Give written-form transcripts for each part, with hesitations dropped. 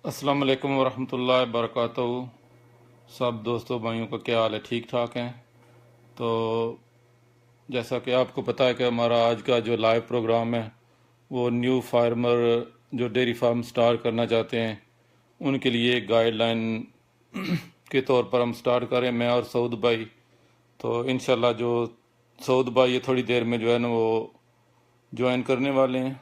अस्सलाम वालेकुम वरहमतुल्लाहि वबरकातुहू। सब दोस्तों भाइयों का क्या हाल है? ठीक ठाक हैं? तो जैसा कि आपको पता है कि हमारा आज का जो लाइव प्रोग्राम है वो न्यू फार्मर जो डेयरी फार्म स्टार्ट करना चाहते हैं उनके लिए एक गाइडलाइन के तौर पर हम स्टार्ट करें, मैं और सऊद भाई। तो इंशाल्लाह जो सऊद भाई ये थोड़ी देर में जो है ना वो ज्वाइन करने वाले हैं।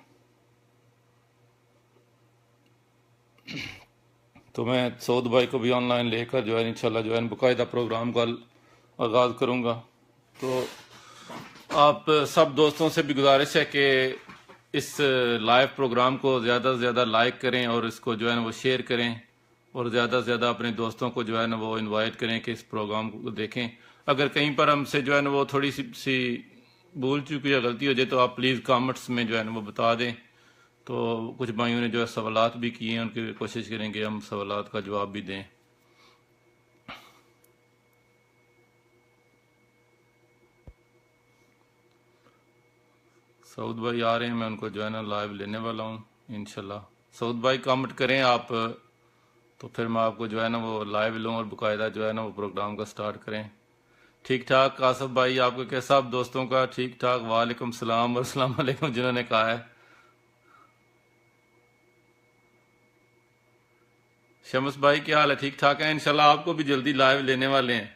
तो मैं सऊद भाई को भी ऑनलाइन लेकर जो है इंशाल्लाह जो है बाकायदा प्रोग्राम का आगाज़ करूँगा। तो आप सब दोस्तों से भी गुजारिश है कि इस लाइव प्रोग्राम को ज़्यादा से ज़्यादा लाइक करें और इसको जो है ना वो शेयर करें और ज़्यादा से ज़्यादा अपने दोस्तों को जो है ना वो इनवाइट करें कि इस प्रोग्राम को देखें। अगर कहीं पर हमसे जो है ना वो थोड़ी सी भूल चुकी या गलती हो जाए तो आप प्लीज़ कमेंट्स में जो है ना वो बता दें। तो कुछ भाइयों ने जो है सवालात भी किए हैं, उनकी कोशिश करेंगे हम सवालात का जवाब भी दें। सऊद भाई आ रहे हैं, मैं उनको जो है ना लाइव लेने वाला हूँ इंशाल्लाह। सऊद भाई कमेंट करें आप, तो फिर मैं आपको जो है ना वो लाइव लूँ और बाकायदा जो है ना वो प्रोग्राम का स्टार्ट करें। ठीक ठाक कासफ भाई, आपका कैसा? आप दोस्तों का ठीक ठाक? वालेकुम सलाम और अस्सलाम वालेकुम जिन्होंने कहा है। शमस भाई क्या हाल है? ठीक ठाक है? इंशाल्लाह आपको भी जल्दी लाइव लेने वाले हैं।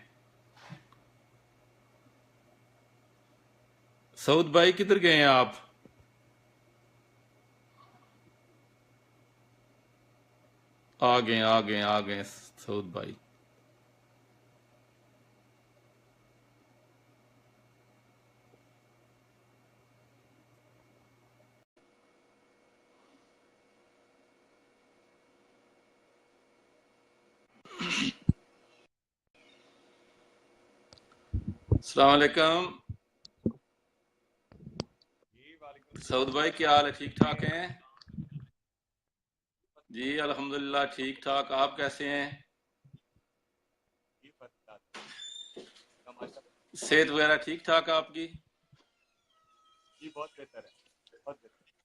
सऊद भाई किधर गए हैं आप? आ गए सऊद भाई। अस्सलाम वालेकुम। सऊद भाई क्या हाल है? ठीक ठाक हैं? जी अल्हम्दुलिल्लाह ठीक ठाक। आप कैसे हैं? सेहत वगैरह ठीक ठाक है आपकी?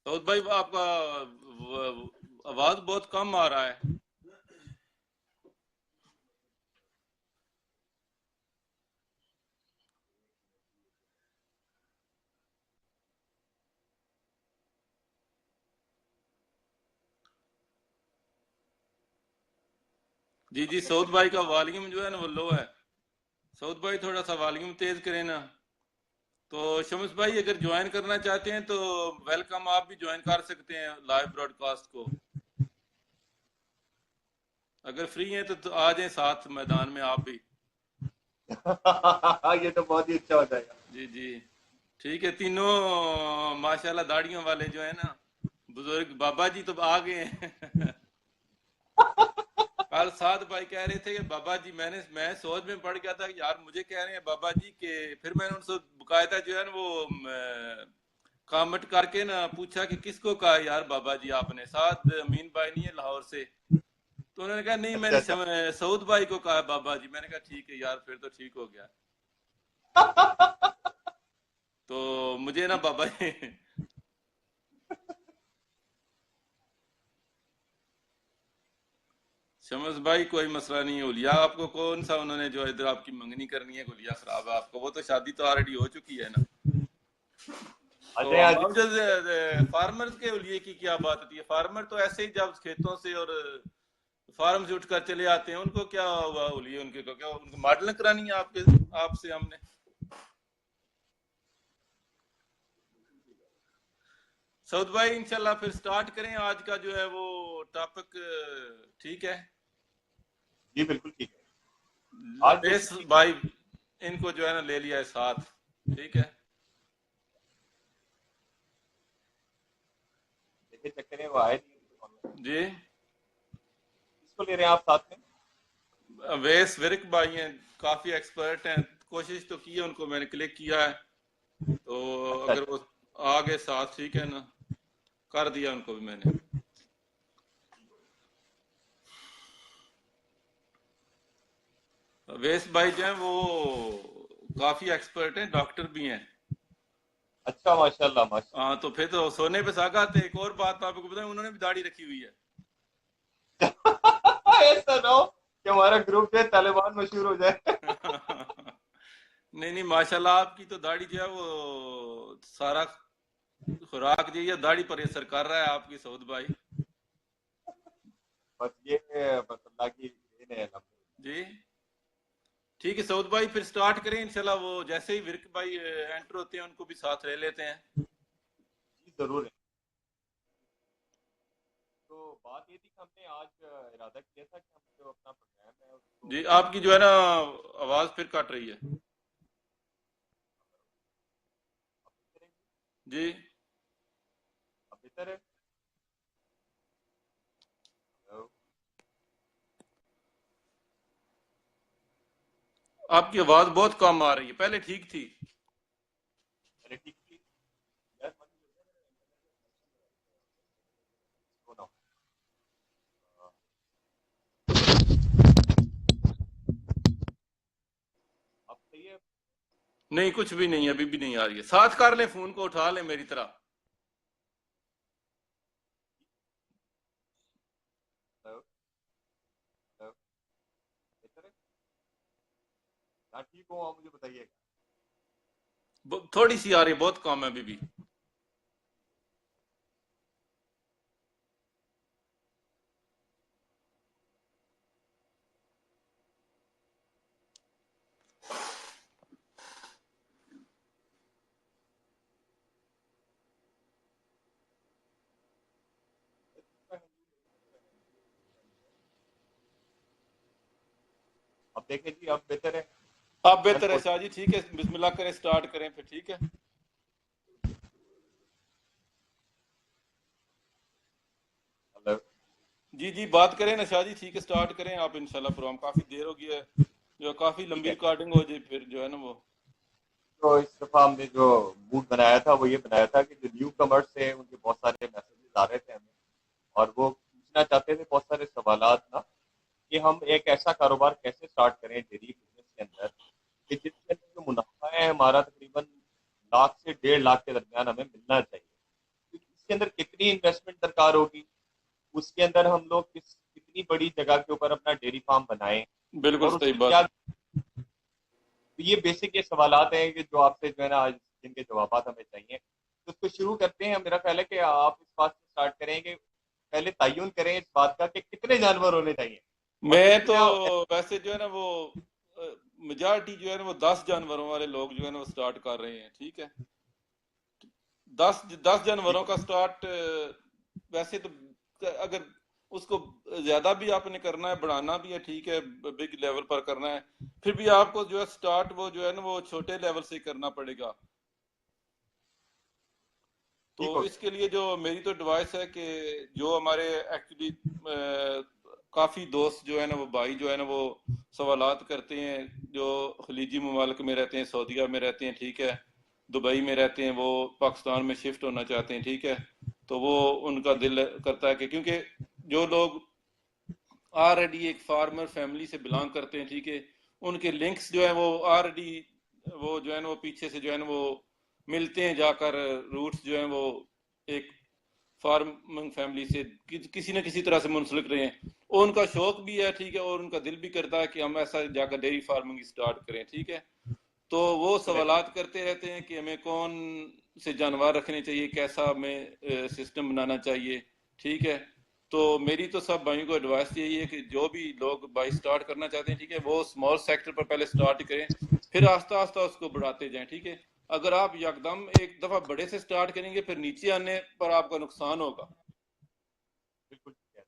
सऊद भाई आपका आवाज बहुत कम आ रहा है। जी जी, सऊद भाई का वॉल्यूम जो है ना वो लो है। सऊद भाई थोड़ा सा वॉल्यूम तेज करें ना। तो शम्स भाई अगर ज्वाइन करना चाहते हैं तो वेलकम, आप भी ज्वाइन कर सकते हैं लाइव ब्रॉडकास्ट को। अगर फ्री हैं तो आ जाएं साथ मैदान में आप भी। ये तो बहुत ही अच्छा हो जाएगा। जी जी, ठीक है। तीनों माशाल्लाह दाढ़ियों वाले जो है ना बुजुर्ग बाबा जी तो आ गए हैं। कल साथ भाई कह रहे थे कि बाबा जी, मैं सोच में पड़ गया था कि यार मुझे कह रहे हैं बाबा जी के। फिर मैंने उनसे बकायदा जो है ना वो कमेंट करके ना पूछा कि किसको कहा यार बाबा जी आपने? साथ अमीन भाई नहीं है लाहौर से? तो उन्होंने कहा नहीं, अच्छा मैंने अच्छा। सऊद भाई को कहा बाबा जी। मैंने कहा ठीक है यार, फिर तो ठीक हो गया। तो मुझे ना बाबा जी शमस भाई कोई मसला नहीं है। उलिया आपको कौन सा उन्होंने जो इधर आपकी मंगनी करनी है, गुलिया खराब है आपको? वो तो शादी तो ऑलरेडी हो चुकी है ना। तो अजय आज हम जैसे फार्मर्स के लिए की क्या बात होती है? फार्मर तो ऐसे ही जब खेतों से और फार्म से उठकर चले आते हैं, उनको क्या हुआ होलिए? उनके को क्या उनको मॉडल करानी है आपके आपसे हमने? सऊद भाई इंशाल्लाह फिर स्टार्ट करें आज का जो है वो टॉपिक। ठीक है। जी बिल्कुल ठीक है। आज बेस बेसिकली भाई इनको जो है ना ले लिया है साथ। ठीक है। देखिए चक्कर है वो आए नहीं। जी, किसको ले रहे हैं आप साथ में? वेस विरिक भाई हैं, काफी एक्सपर्ट हैं। कोशिश तो की है, उनको मैंने क्लिक किया है। तो अच्छा अगर अच्छा। वो आ गए साथ, ठीक है ना, कर दिया उनको भी मैंने। वेस भाई जो है वो काफी एक्सपर्ट हैं, डॉक्टर भी हैं। अच्छा माशाल्लाह हाँ, माशाल्लाह। तो फिर तो सोने पे सुहागा थे। एक और बात आपको बताऊं, उन्होंने भी दाढ़ी रखी हुई है। ऐसा ना हो कि हमारा ग्रुप जो है तालिबान मशहूर हो जाए। नहीं नहीं, माशाल्लाह आपकी तो दाढ़ी जो है वो सारा खुराक जो है दाढ़ी पर असर कर रहा है आपकी सऊद भाई। बस ये बस अल्लाह की देन है अल्हम्दुलिल्लाह। जी ठीक है सऊद भाई, फिर स्टार्ट करें इंशाल्लाह। वो जैसे ही विर्क भाई एंटर होते हैं उनको भी साथ ले लेते हैं। जी जरूर है। तो बात ये थी कि हमने आज इरादा किया था कि हम जो अपना प्रोग्राम है उसको जी आपकी जो है ना आवाज फिर कट रही है। अपनी करेंगे। जी अब बेहतर है। हेलो। आपकी आवाज बहुत कम आ रही है, पहले ठीक थी। अरे ठीक ठीक। यार मन को ना अब सही है। नहीं कुछ भी नहीं, अभी भी नहीं आ रही है। साथ कर ले, फोन को उठा ले मेरी तरह। हेलो। हेलो। बेहतर है। ना ठीक हो आप मुझे बताइएगा। थोड़ी सी आ रही है, बहुत कम है अभी भी। अब देखें जी अब बेहतर है। आप कल बेहतर है कोशिश। शाह जी, ठीक है बिस्मिल्लाह करें, स्टार्ट करें फिर, ठीक है। हेलो। जी जी बात करें ना शाह जी, ठीक है स्टार्ट करें आप इंशाल्लाह। प्रोग्राम काफी देर हो गई है, जो काफी ठीक लंबी है। रिकॉर्डिंग हो जाए फिर जो है ना वो। तो इस दफा हमने जो मूड बनाया था वो ये बनाया था कि जो न्यू कमर्स थे उनके बहुत सारे मैसेजेस आ रहे थे हमें, और वो पूछना चाहते थे बहुत सारे सवालात ना, कि हम एक ऐसा कारोबार कैसे स्टार्ट करें डेयरी बिजनेस के अंदर कि जिसके अंदर जो मुनाफा है हमारा तकरीबन लाख से 1.5 लाख के दरमियान हमें मिलना चाहिए। क्योंकि इसके अंदर कितनी इन्वेस्टमेंट दरकार होगी, उसके अंदर हम लोग कितनी बड़ी जगह के ऊपर अपना डेयरी फार्म बनाएं, बिल्कुल और सही उसकी बात क्या। है। तो ये बेसिक ये सवालात हैं कि जो आपसे जो है ना आज जिनके जवाब हमें चाहिए, तो उसको शुरू करते हैं। मेरा ख्याल है कि आप इस बात से स्टार्ट करें कि पहले तयन करें इस बात का कि कितने जानवर होने चाहिए। और मैं क्योंकि तो मैं वैसे जो है ना वो मेजॉरिटी जो है ना वो 10 जानवरों वाले लोग जो है ना वो स्टार्ट कर रहे हैं, ठीक है। 10 जानवरों का स्टार्ट वैसे तो अगर उसको ज्यादा भी आपने करना है, बढ़ाना भी है, ठीक है, बिग लेवल पर करना है, फिर भी आपको जो है स्टार्ट वो जो है ना वो छोटे लेवल से करना पड़ेगा। तो ठीक हो गया। इसके लिए जो मेरी तो एडवाइस है कि जो हमारे एक्चुअली काफी दोस्त जो है ना वो भाई जो है ना वो सवालात करते हैं, जो खलीजी ममालिक में रहते हैं, सऊदीया में रहते हैं, ठीक है, दुबई में रहते हैं, वो पाकिस्तान में शिफ्ट होना चाहते हैं, ठीक है। तो वो उनका दिल करता है कि क्योंकि जो लोग ऑलरेडी एक फार्मर फैमिली से बिलोंग करते हैं, ठीक है, उनके लिंक्स जो है वो ऑलरेडी वो जो है ना वो पीछे से जो है ना वो मिलते हैं जाकर, रूट्स जो है वो एक फार्मिंग फैमिली से किसी न किसी तरह से मुंसलिक रहे हैं। और उनका शौक भी है, ठीक है, और उनका दिल भी करता है कि हम ऐसा जाकर डेयरी फार्मिंग स्टार्ट करें, ठीक है। तो वो बिल्कुल है। सवालात करते रहते हैं कि हमें कौन से जानवर रखने चाहिए, कैसा हमें सिस्टम बनाना चाहिए, ठीक है। तो मेरी तो सब भाइयों को एडवाइस यही है कि जो भी लोग भाई स्टार्ट करना चाहते हैं, ठीक है, वो स्मॉल सेक्टर पर पहले स्टार्ट करें, फिर आस्ता आस्ता उसको बढ़ाते जाएं, ठीक है। अगर आप यकदम एक दफा बड़े से स्टार्ट करेंगे फिर नीचे आने पर आपका नुकसान होगा। बिल्कुल ठीक है।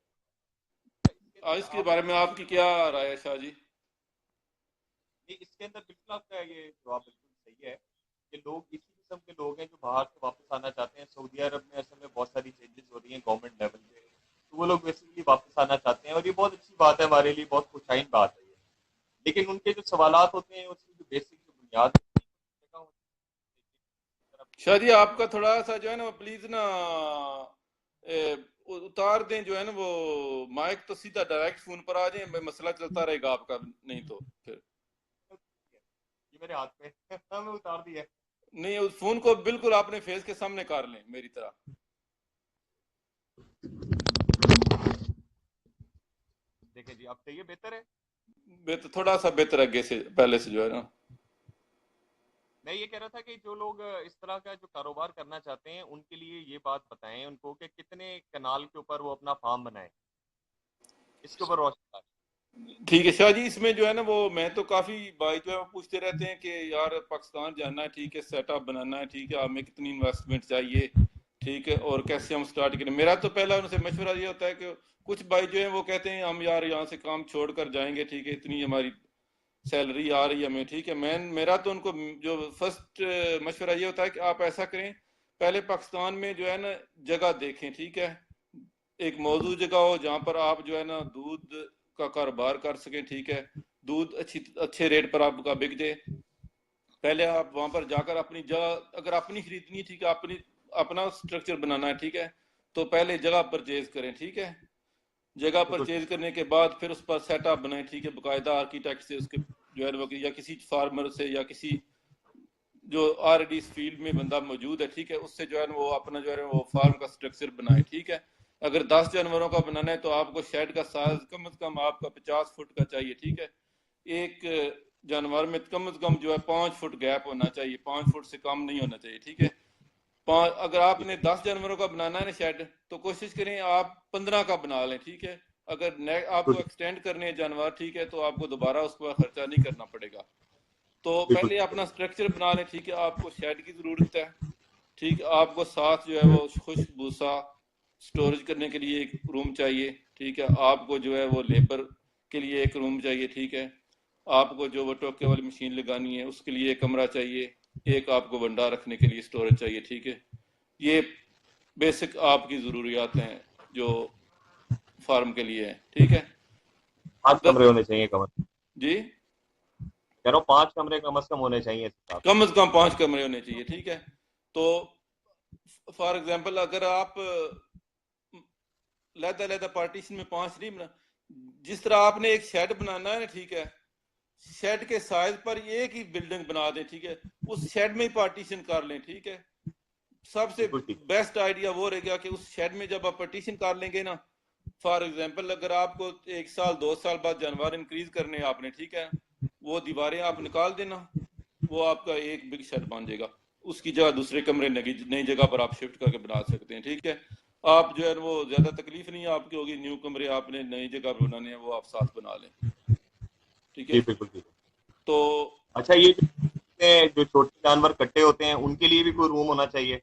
इसके अंदर इसके आप बारे में आपकी क्या राय है शाह जी? नहीं, इसके अंदर बिल्कुल आपका ये जवाब बिल्कुल सही है कि लोग इसी किस्म के लोग हैं जो बाहर से वापस आना चाहते हैं। सऊदी अरब में असल में बहुत सारी चेंजेस हो रही हैं गवर्नमेंट लेवल पे, तो वो लोग बेसिकली वापस आना चाहते हैं, और ये बहुत अच्छी बात है हमारे लिए, बहुत खुशाइन बात है ये। लेकिन उनके जो सवालात होते हैं उसकी जो बेसिक जो बुनियाद शाह जी आपका थोड़ा सा जो है ना प्लीज ना उतार दें जो है ना वो माइक, तो सीधा डायरेक्ट फोन पर आ जाए, मसला चलता रहेगा आपका नहीं तो फिर। ये मेरे हाथ में मैं उतार दिया है। नहीं उस फोन को बिल्कुल अपने फेस के सामने कर लें मेरी तरह। देखिए जी आपसे, ये बेहतर है? बेहतर, थोड़ा सा बेहतर आगे से, पहले से जो है ना। मैं ये कह रहा था कि जो लोग इस तरह का जो कारोबार करना चाहते हैं उनके लिए ये बात बताएं उनको कि कितने कनाल के ऊपर वो अपना फार्म बनाएं, इसके ऊपर रोशनी डालें। ठीक है शाह जी, इसमें जो है ना वो मैं तो काफी भाई जो है वो पूछते रहते हैं कि यार पाकिस्तान जाना है, ठीक है, सेटअप बनाना है, ठीक है, हमें कितनी इन्वेस्टमेंट चाहिए, ठीक है, और कैसे हम स्टार्ट करें। मेरा तो पहला उनसे मशवरा ये होता है कि कुछ भाई जो है वो कहते हैं हम यार यहाँ से काम छोड़ कर जाएंगे, ठीक है, इतनी हमारी सैलरी आ रही है हमें, ठीक है। मैं मेरा तो उनको जो फर्स्ट मशवरा ये होता है कि आप ऐसा करें, पहले पाकिस्तान में जो है ना जगह देखें, ठीक है, एक मौजूद जगह हो जहाँ पर आप जो है ना दूध का कारोबार कर सकें, ठीक है, दूध अच्छे रेट पर आपका बिक जाए। पहले आप वहां पर जाकर अपनी जगह अगर अपनी खरीदनी है, ठीक है, अपनी अपना स्ट्रक्चर बनाना है, ठीक है, तो पहले जगह परचेज करें, ठीक है। जगह बिल्कुल ठीक। परचेज करने के बाद फिर उस पर सेटअप बनाए, ठीक है, बाकायदा आर्किटेक्ट से उसके जो है या किसी फार्मर से या किसी जो ऑलरेडी इस फील्ड में बंदा मौजूद है, ठीक है, उससे जो है वो अपना जो है वो फार्म का स्ट्रक्चर बनाए, ठीक है। अगर 10 जानवरों का बनाना है तो आपको शेड का साइज कम से कम आपका 50 फुट का चाहिए, ठीक है। एक जानवर में कम से कम जो है 5 फुट गैप होना चाहिए, 5 फुट से कम नहीं होना चाहिए, ठीक है। पाँच, अगर आपने 10 जानवरों का बनाना है ना शेड, तो कोशिश करें आप 15 का बना लें, ठीक है। अगर आपको एक्सटेंड करने हैं जानवर, ठीक है, तो आपको दोबारा उस पर खर्चा नहीं करना पड़ेगा। तो बिल्कुल पहले अपना स्ट्रक्चर बना लें, ठीक है। आपको शेड की जरूरत है, ठीक है, आपको साथ जो है वो खुश्क भूसा स्टोरेज करने के लिए एक रूम चाहिए, ठीक है। आपको जो है वो लेबर के लिए एक रूम चाहिए, ठीक है। आपको जो वो टोके वाली मशीन लगानी है उसके लिए एक कमरा चाहिए, एक आपको भंडार रखने के लिए स्टोरेज चाहिए, ठीक है। ये बेसिक आपकी जरूरियात हैं जो फार्म के लिए है, ठीक है। 5 कमरे होने चाहिए कम से कम। जी, कह रहा हूँ 5 कमरे कम से कम होने चाहिए इस हिसाब कम से कम 5 कमरे होने चाहिए, ठीक है। तो फॉर एग्जाम्पल अगर आप लहदा लहदा पार्टीशन में 5 नहीं बना, जिस तरह आपने एक शेड बनाना है ना, ठीक है, शेड के साइज पर एक ही बिल्डिंग बना दें, ठीक है, उस शेड में ही पार्टीशन कर लें, ठीक है। से। सबसे बिल्कुल ठीक। बेस्ट आइडिया वो रहेगा कि उस शेड में जब आप पार्टीशन कर लेंगे ना, फॉर एग्जाम्पल अगर आपको 1 साल 2 साल बाद जानवर इंक्रीज करने हैं आपने, ठीक है, वो दीवारें आप निकाल देना, वो आपका एक बिग शेड बन जाएगा। उसकी जगह दूसरे कमरे नई जगह पर आप शिफ्ट करके बना सकते हैं, ठीक है। आप जो है वो ज्यादा तकलीफ नहीं आपकी होगी, न्यू कमरे आपने नई जगह पर बनाने हैं वो आप साथ बना लें, ठीक है। जी बिल्कुल ठीक है। तो अच्छा, ये जो छोटे जानवर कट्टे होते हैं उनके लिए भी कोई रूम होना चाहिए?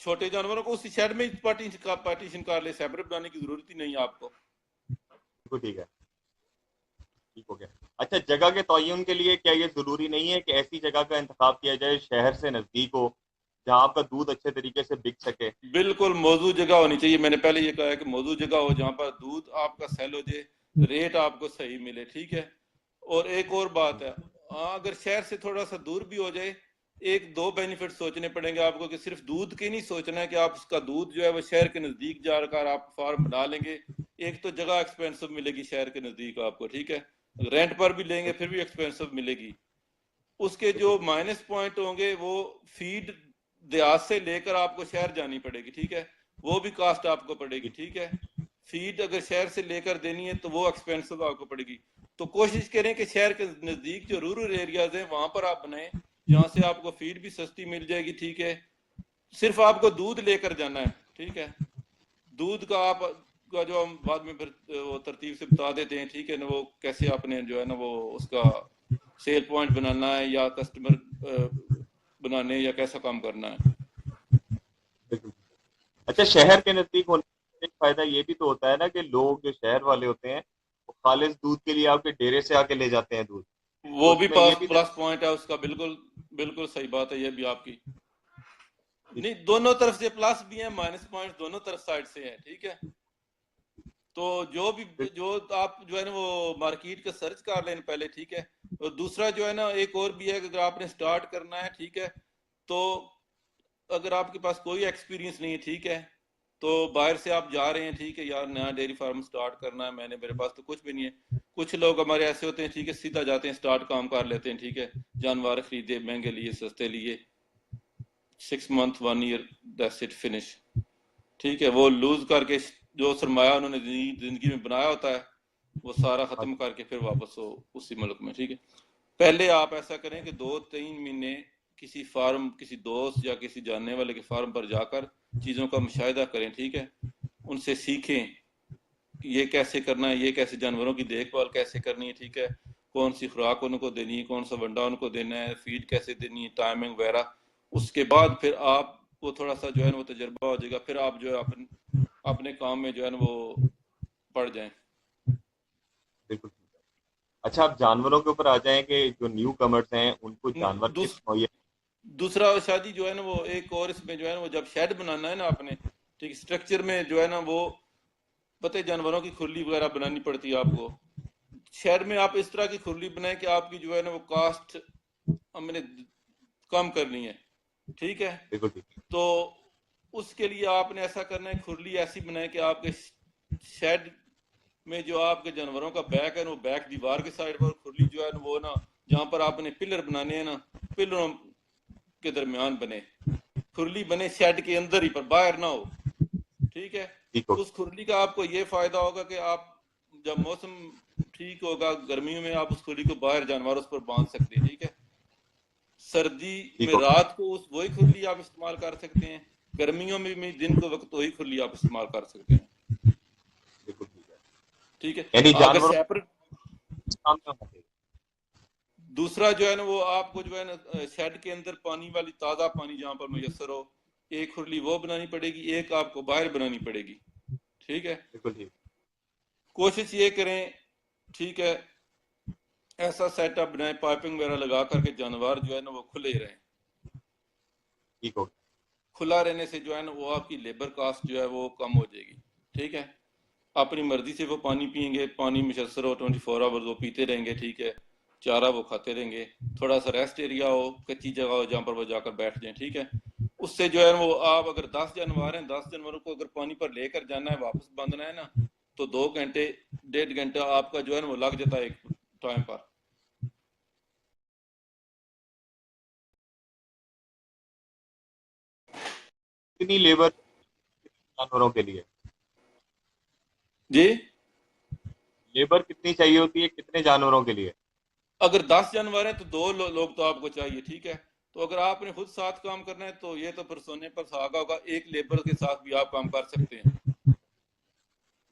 छोटे जानवरों को उसी शेड में ही पार्टीशन कर ले, सेपरेट बनाने की जरूरत ही नहीं है आपको। बिल्कुल ठीक है। ठीक हो गया। अच्छा, जगह के तयन के लिए क्या ये जरूरी नहीं है कि ऐसी जगह का इंतखाब किया जाए शहर से नजदीक हो जहां आपका दूध अच्छे तरीके से बिक सके? बिल्कुल मौजूद जगह होनी चाहिए, मैंने पहले ये कहा है कि मौजूद जगह हो जहां पर दूध आपका सेल हो जाए, रेट आपको सही मिले, ठीक है। और एक और बात है, हाँ, अगर शहर से थोड़ा सा दूर भी हो जाए, एक दो बेनिफिट सोचने पड़ेंगे आपको कि सिर्फ दूध के नहीं सोचना है कि आप उसका दूध जो है वो शहर के नजदीक जाकर आप फार्म बना लेंगे। एक तो जगह एक्सपेंसिव मिलेगी शहर के नजदीक आपको, ठीक है, रेंट पर भी लेंगे फिर भी एक्सपेंसिव मिलेगी। उसके जो माइनस पॉइंट होंगे वो फीड देहात से लेकर आपको शहर जानी पड़ेगी, ठीक है, वो भी कास्ट आपको पड़ेगी, ठीक है। फीड अगर शहर से लेकर देनी है तो वो एक्सपेंसिव आपको पड़ेगी। तो कोशिश करें कि शहर के नजदीक जो रूरल एरियाज हैं वहां पर आप बनाएं, जहां से आपको फीड भी सस्ती मिल जाएगी, ठीक है। सिर्फ आपको दूध लेकर जाना है, ठीक है। दूध का आप का जो हम बाद में फिर वो तरतीब से बता देते हैं, ठीक है ना, वो कैसे आपने जो है ना वो उसका सेल पॉइंट बनाना है या कस्टमर बनाने या कैसा काम करना है। बिल्कुल। अच्छा, शहर के नजदीक होने का एक फायदा ये भी तो होता है ना कि लोग जो शहर वाले होते हैं वो खालिस दूध के लिए आपके डेरे से आके ले जाते हैं दूध। तो वो भी उसमें ये प्लस भी प्लस पॉइंट है उसका, बिल्कुल बिल्कुल सही बात है ये भी आपकी। नहीं, दोनों तरफ से प्लस भी है माइनस पॉइंट दोनों तरफ साइड से है, ठीक है। तो जो आप जो है ना वो मार्केट का सर्च कर लें पहले, ठीक है। और दूसरा जो है ना एक और भी है कि अगर आपने स्टार्ट करना है, ठीक है, तो अगर आपके पास कोई एक्सपीरियंस नहीं है, ठीक है, तो बाहर से आप जा रहे हैं, ठीक है, यार नया डेयरी फार्म स्टार्ट करना है, मेरे पास तो कुछ भी नहीं है। कुछ लोग हमारे ऐसे होते हैं, ठीक है, सीधा जाते हैं स्टार्ट काम कर लेते हैं, ठीक है, जानवर खरीदे महंगे लिए सस्ते लिए, 6 month 1 year that's it finish, ठीक है। वो लूज करके जो सरमाया उन्होंने जिंदगी में बनाया होता है वो सारा हाँ खत्म करके फिर वापस हो उसी मुल्क में, ठीक है। पहले आप ऐसा करें कि 2-3 महीने किसी फार्म, किसी दोस्त या किसी जानने वाले के फार्म पर जाकर चीज़ों का मुशाहिदा करें, ठीक है। उनसे सीखें कि ये कैसे करना है, ये कैसे जानवरों की देखभाल कैसे करनी है, ठीक है। कौन सी खुराक उनको देनी है, कौन सा वंडा उनको देना है, फीड कैसे देनी है, टाइमिंग वगैरह। उसके बाद फिर आपको थोड़ा सा जो है ना वो तजर्बा हो जाएगा, फिर आप जो है अपने काम में जो है ना वो पड़ जाएं। बिल्कुल ठीक है। अच्छा, आप जानवरों के ऊपर आ जाएं कि जो न्यू कमर्स हैं उनको जानवर किस दूस, मुहैया। दूसरा शादी जो है ना वो एक और इसमें जो है ना वो जब शेड बनाना है ना आपने, ठीक, स्ट्रक्चर में जो है ना वो पता है जानवरों की खुरली वगैरह बनानी पड़ती है आपको। शेड में आप इस तरह की खुरली बनाए कि आपकी जो है ना वो कास्ट हमने कम करनी है, ठीक है। बिल्कुल ठीक है। तो उसके लिए आपने ऐसा करना है, खुरली ऐसी बनाए कि आपके शेड में जो आपके जानवरों का बैक है वो बैक दीवार के साइड पर, खुरली जो है ना वो ना जहां पर आपने पिलर बनाने हैं ना, पिलरों के दरमियान बने, खुरली बने शेड के अंदर ही, पर बाहर ना हो, ठीक है। ठीक हो उस खुरली का आपको ये फायदा होगा कि आप जब मौसम ठीक होगा गर्मियों में आप उस खुरली को बाहर जानवर उस पर बांध सकते हैं, ठीक है। सर्दी ठीक में हो रात को उस वही खुरली आप इस्तेमाल कर सकते हैं, गर्मियों में भी दिन को वक्त वही खुरली आप इस्तेमाल कर सकते हैं, बिल्कुल ठीक है। ठीक है। यानी अगर जानवरों सेपरेट, को काम में होना चाहिए। दूसरा जो है ना वो आपको जो है ना शेड के अंदर पानी वाली ताज़ा पानी जहां पर मुयसर हो, एक खुरली वो बनानी पड़ेगी, एक आपको बाहर बनानी पड़ेगी, ठीक है। बिल्कुल ठीक। कोशिश ये करें, ठीक है, ऐसा सेटअप बनाए पाइपिंग वगैरह लगा करके जानवर जो है ना वो खुले रहें। ठीक हो खुला रहने से जो है ना वो आपकी लेबर कास्ट जो है वो कम हो जाएगी, ठीक है। अपनी मर्जी से वो पानी पियेंगे, पानी मुयसर हो 24 आवर्स वो पीते रहेंगे, ठीक है। चारा वो खाते रहेंगे, थोड़ा सा रेस्ट एरिया हो, कच्ची जगह हो जहाँ पर वो जाकर बैठ जाएं, ठीक है। उससे जो है वो आप अगर 10 जानवर हैं, 10 जानवरों को अगर पानी पर लेकर जाना है वापस बांधना है ना, तो 2 घंटे 1.5 घंटा आपका जो है ना वो लग जाता है एक टाइम पर। कितनी लेबर जानवरों के लिए, जी, लेबर कितनी चाहिए होती है कितने जानवरों के लिए। अगर 10 जानवर हैं तो लोग तो आपको चाहिए, ठीक है। तो अगर आपने खुद साथ काम करना है तो ये तो फिर सोने पर सुहागा होगा, एक लेबर के साथ भी आप काम कर सकते हैं।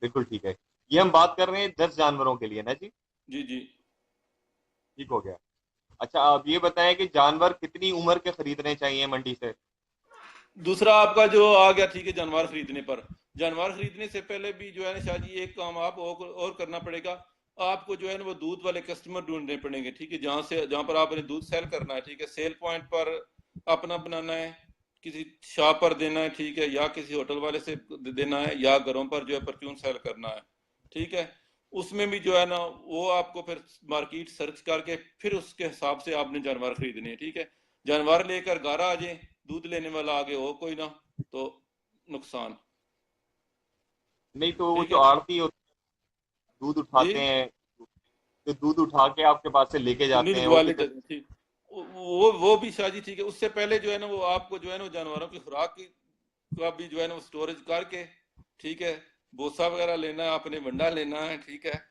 बिल्कुल ठीक है। ये हम बात कर रहे हैं 10 जानवरों के लिए ना जी। जी जी। ठीक हो गया। अच्छा, आप ये बताएं कि जानवर कितनी उम्र के खरीदने चाहिए मंडी से। दूसरा आपका जो आ गया, ठीक है, जानवर खरीदने पर, जानवर खरीदने से पहले भी जो है ना शायद ये एक काम आप और करना पड़ेगा। आपको जो है ना वो दूध वाले कस्टमर ढूंढने पड़ेंगे, ठीक है, जहां पर आपने दूध सेल करना है, ठीक है। सेल पॉइंट पर अपना बनाना है, किसी शॉप पर देना है, ठीक है, या किसी होटल वाले से देना है, या घरों पर जो है परफ्यूम सेल करना है, ठीक है। उसमें भी जो है ना वो आपको फिर मार्केट सर्च करके फिर उसके हिसाब से आपने जानवर खरीदने हैं, ठीक है। जानवर लेकर घर आ जाए, दूध लेने वाला आगे हो कोई ना, तो नुकसान, नहीं तो वो ठीक जो है आड़ती होते हैं, दूध जी। उठाते हैं, जो दूध उठा के आपके पास से लेके जाते हैं, मिल्क वो वाले कितने। ठीक, वो भी शादी, ठीक है। उससे पहले जो है ना वो आपको जो है ना वो जानवरों की खुराक की का भी जो है ना वो स्टोरेज करके, ठीक है, भूसा वगैरह लेना है, अपने वंडा लेना है, ठीक है,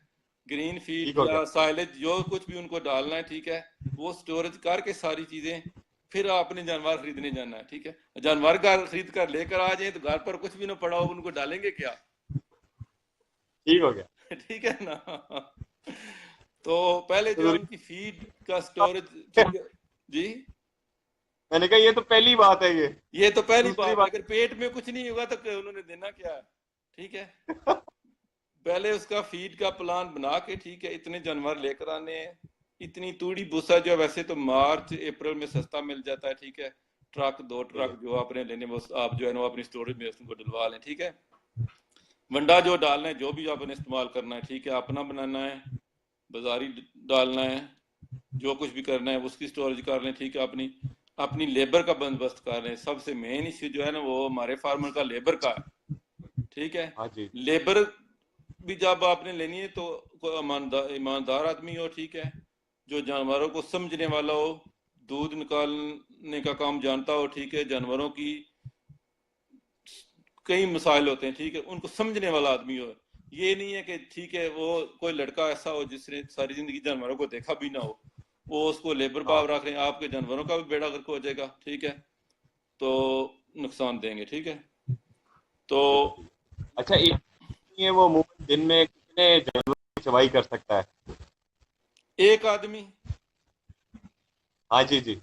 ग्रीन ठीक फीड हो गया। या साइलेज जो कुछ भी उनको डालना है, ठीक है, वो स्टोरेज करके सारी चीजें फिर आपने जानवर खरीदने जाना है, ठीक है। जानवर घर खरीद कर लेकर आ जाए तो घर पर कुछ भी ना पड़ा हो, उनको डालेंगे क्या? ठीक हो गया। ठीक है ना। तो पहले जो है तो उनकी फीड का स्टोरेज, ठीक है जी। मैंने कहा ये तो पहली बात है ये। ये तो पहली दूसरी बात है, बात। अगर पेट में कुछ नहीं होगा तो उन्होंने देना क्या है, ठीक है। पहले उसका फीड का प्लान बना के, ठीक है, इतने जानवर लेकर आने हैं, इतनी तूड़ी भूसा जो है वैसे तो मार्च अप्रैल में सस्ता मिल जाता है, ठीक है। ट्रक 2 ट्रक जो आपने लेने वो आप जो है ना अपनी स्टोरेज में उसको डलवा लें, ठीक है। वंडा जो डालना है, जो भी आपने इस्तेमाल करना है, ठीक है, अपना बनाना है, बाजारी डालना है, जो कुछ भी करना है उसकी स्टोरेज कर लें, ठीक है। अपनी अपनी लेबर का बंदोबस्त कर लें। सबसे मेन इश्यू जो है ना वो हमारे फार्मर का लेबर का है, ठीक है। हाँ जी। लेबर भी जब आपने लेनी है तो कोई ईमानदार आदमी हो, ठीक है, जो जानवरों को समझने वाला हो, दूध निकालने का काम जानता हो, ठीक है, जानवरों की कई मसाइल होते हैं, ठीक है, उनको समझने वाला आदमी हो। ये नहीं है कि ठीक है वो कोई लड़का ऐसा हो जिसने सारी जिंदगी जानवरों को देखा भी ना हो, वो उसको लेबर हाँ भाव रख रहे हैं, आपके जानवरों का भी बेड़ा गर्क हो जाएगा, ठीक है, तो नुकसान देंगे, ठीक है। तो बिल्कुल ठीक है। अच्छा एक ये वो अमूमन दिन में कितने जानवरों की चवाई कर सकता है? एक आदमी, हाँ जी जी।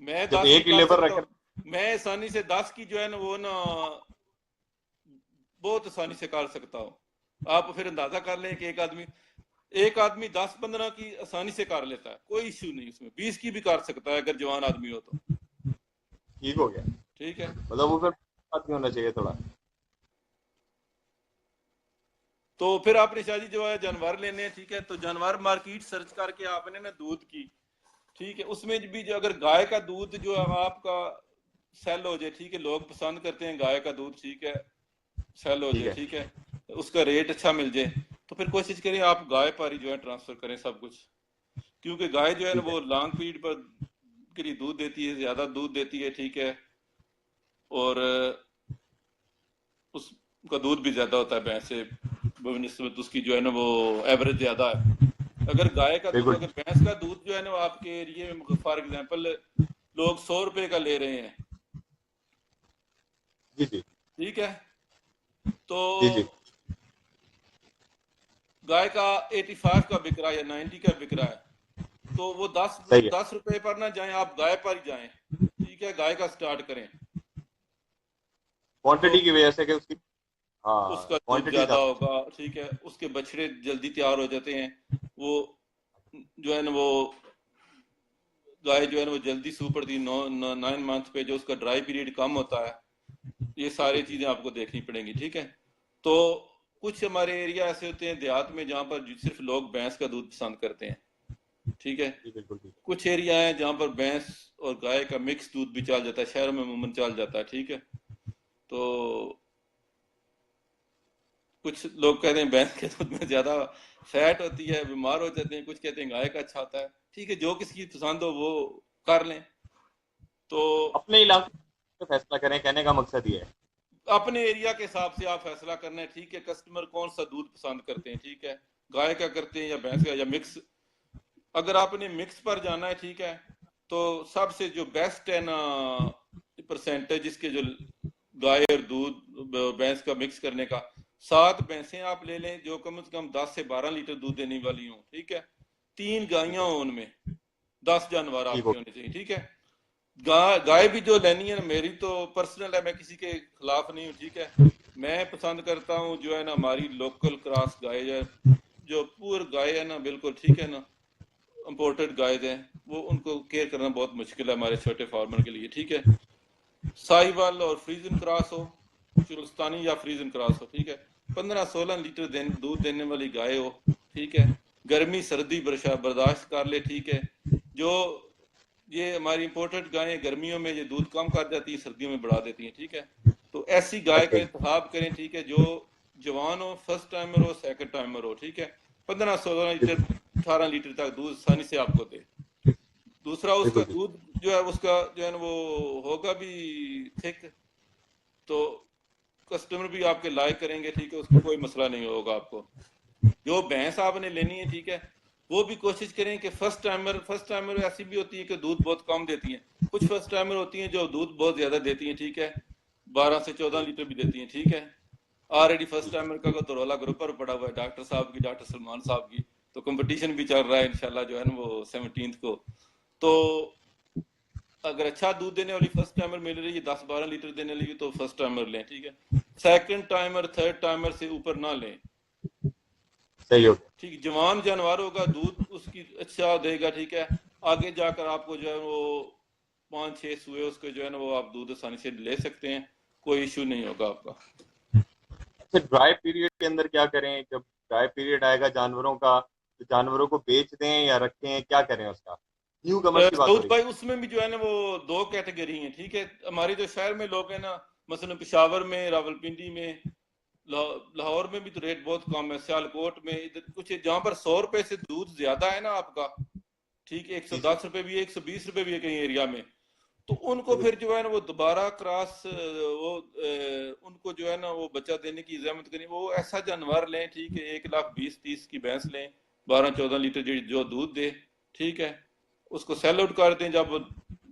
मैं जब 10 भी एक ही कर लेबर सकता रख, हूँ, मैं आसानी से 10 की जो है ना वो ना बहुत आसानी से कर सकता हूँ। आप फिर अंदाजा कर लें कि एक आदमी 10-15 की आसानी से कर लेता है, कोई इश्यू नहीं उसमें, 20 की भी कर सकता है अगर जवान आदमी हो तो, ठीक हो गया। ठीक है। मतलब वो फिर आदमी होना चाहिए थोड़ा। तो फिर आपने शादी जो है जानवर लेने हैं, ठीक है, तो जानवर मार्केट सर्च करके आपने ना दूध की, ठीक है, उसमें भी जो अगर गाय का दूध जो है आपका सेल हो जाए, ठीक है, लोग पसंद करते हैं गाय का दूध, ठीक है, सेल हो ठीक जाए, है। ठीक है, उसका रेट अच्छा मिल जाए, तो फिर कोशिश करें आप गाय पर ही जो है ट्रांसफर करें सब कुछ, क्योंकि गाय जो है ना ठीक है। वो लॉन्ग पीरियड पर के लिए दूध देती है, ज्यादा दूध देती है, ठीक है, और उसका दूध भी ज्यादा होता है भैंस से बनस्बत, उसकी जो है ना वो एवरेज ज्यादा है। अगर गाय का दूध, बिल्कुल। अगर भैंस का दूध जो है ना वो आपके एरिया में फॉर एग्जांपल लोग 100 रुपए का ले रहे हैं, जी जी। ठीक है, तो जी जी। गाय का 85 का बिक रहा है या 90 का बिक रहा है, तो वो दस सही है। 10 रुपए पर ना जाएं, आप गाय पर ही जाएं, ठीक है, गाय का स्टार्ट करें, तो क्वांटिटी की वजह से कि उसकी, हाँ उसका दूध क्वांटिटी ज्यादा ज्यादा होगा, ठीक है, उसके बछड़े जल्दी तैयार हो जाते हैं, वो जो है ना वो गाय जो है ना वो जल्दी सूह पड़ती है, 9 मंथ पे जो उसका ड्राई पीरियड कम होता है, ये सारी चाहिए। चीजें आपको देखनी पड़ेंगी, ठीक है। तो कुछ हमारे एरिया ऐसे होते हैं देहात में जहाँ पर सिर्फ लोग भैंस का दूध पसंद करते हैं, ठीक है, जी बिल्कुल ठीक कुछ एरिया है जहाँ पर भैंस और गाय का मिक्स दूध भी चल जाता है, शहरों में अमूमन चल जाता है, ठीक है। तो कुछ लोग कहते हैं भैंस के दूध में ज्यादा फैट होती है, बीमार हो जाते हैं, कुछ कहते हैं गाय का अच्छा होता है, ठीक है, जो किसी की पसंद हो वो कर लें। तो है। अपने इलाके में फैसला करें, कहने का मकसद ये है। अपने एरिया के हिसाब से आप फैसला करना है, ठीक है, कस्टमर कौन सा दूध पसंद करते हैं, ठीक है, गाय का करते हैं या भैंस का या मिक्स। अगर आपने मिक्स पर जाना है, ठीक है, तो सबसे जो बेस्ट है ना परसेंटेज इसके जो गाय और दूध भैंस का मिक्स करने का, 7 भैंसें आप ले लें जो कम से कम 10 से 12 लीटर दूध देने वाली हों, ठीक है, 3 ठीक गायें है। हों उनमें, 10 जानवर ठीक आपके हो होने चाहिए, ठीक है। गाय भी जो लेनी है ना, मेरी तो पर्सनल है, मैं किसी के खिलाफ नहीं हूँ, ठीक है, मैं पसंद करता हूँ जो है ना हमारी लोकल क्रॉस गाय है, जो पूर गाय है ना बिल्कुल, ठीक है ना, इंपोर्टेड गाय है, वो उनको केयर करना बहुत मुश्किल है हमारे छोटे फार्मर के लिए, ठीक है, साहिवाल और फ्रीजन क्रॉस हो, चुलस्तानी या फ्रीजन क्रॉस हो, ठीक है, 15-16 लीटर दूध देने वाली गाय हो, ठीक है, गर्मी सर्दी बर्दाश्त कर ले, ठीक है, जो ये हमारी इंपोर्टेड गायें गर्मियों में ये दूध कम कर जाती है, सर्दियों में बढ़ा देती हैं, ठीक है, तो ऐसी गाय का अच्छा जी। इंतखाब करें, ठीक है, जो जवान हो, फर्स्ट टाइमर हो, सेकंड टाइमर हो, ठीक है, 15-16 लीटर 18 लीटर तक दूध आसानी से आपको दे। दूसरा उसका बिल्कुल ठीक। दूध जो है उसका जो है ना वो होगा भी थिक, तो कस्टमर भी आपके लाइक करेंगे, ठीक है, उसको कोई मसला नहीं होगा आपको। जो भैंस आपने लेनी है, ठीक है, वो भी कोशिश करें कि फर्स्ट टाइमर ऐसी भी होती है कि दूध बहुत कम देती हैं, कुछ फर्स्ट टाइमर होती हैं जो दूध बहुत ज्यादा देती हैं, ठीक है, 12 से 14 लीटर भी देती हैं, ठीक है। ऑलरेडी फर्स्ट टाइमर का तो रौला ग्रुप पर पड़ा हुआ है, डॉक्टर साहब की, डॉक्टर सलमान साहब की, तो कंपटीशन भी चल रहा है इंशाल्लाह जो है ना वो 17 को। तो अगर अच्छा दूध देने वाली फर्स्ट टाइमर मिल रही है 10-12 लीटर देने वाली, तो फर्स्ट टाइमर लें, ठीक है, सेकंड टाइमर थर्ड टाइमर से ऊपर ना लें, सही हो गया। ठीक, जवान जानवर होगा दूध उसकी अच्छा देगा, ठीक है, आगे जाकर आपको जो है वो 5-6 सुए उसके जो है ना वो आप दूध आसानी से ले सकते हैं, कोई इशू नहीं होगा आपका। अच्छा ड्राई पीरियड के अंदर क्या करें? जब ड्राई पीरियड आएगा जानवरों का, तो जानवरों को बेच दें या रखें, क्या करें उसका? न्यू कमर्स की बात हो दाऊद रही भाई है। उसमें भी जो है ना वो 2 कैटेगरी हैं, ठीक है, हमारे जो शहर में लोग हैं ना, मसलन पेशावर में, रावलपिंडी में, लाहौर में भी तो रेट बहुत कम है, सियालकोट में, इधर कुछ जहां पर 100 रुपए से दूध ज्यादा है ना आपका, ठीक है, एक सौ जी जी। दस रुपए भी है, 120 रुपए भी है कहीं एरिया में, तो उनको फिर जो है ना वो दोबारा क्रॉस उनको जो है ना वो बच्चा देने की जहमत करें, वो ऐसा जानवर लें, ठीक है, 1,20,30 की भैंस लें, 12-14 लीटर जो दूध दे, ठीक है, उसको सेल आउट कर दें। जब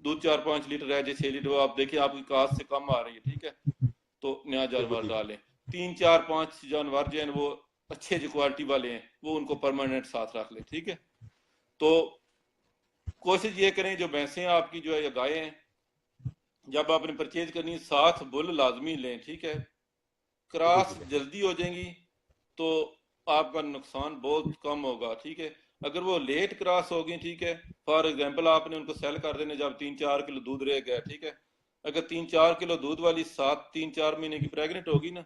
दूध 4-5 लीटर रह जाए, 6 लीटर, वो आप देखिए आपकी कास्ट से कम आ रही है, ठीक है, तो नया बिल्कुल जानवर ठीक है। डालें। 3-4-5 जानवर जो है वो अच्छे जो क्वालिटी वाले हैं वो उनको परमानेंट साथ रख लें, ठीक है। तो कोशिश ये करें जो भैंसें आपकी जो है या गायें हैं, जब आपने परचेज करनी है, साथ बुल लाजमी लें, ठीक है। बिल्कुल क्रॉस ठीक है। जल्दी हो जाएंगी तो आपका नुकसान बहुत कम होगा, ठीक है। अगर वो लेट क्रॉस होगी, ठीक है, फॉर एग्जांपल आपने उनको सेल कर देने जब 3-4 किलो दूध रह गया, ठीक है, अगर 3-4 किलो दूध वाली 3-4 महीने की प्रेग्नेंट होगी ना,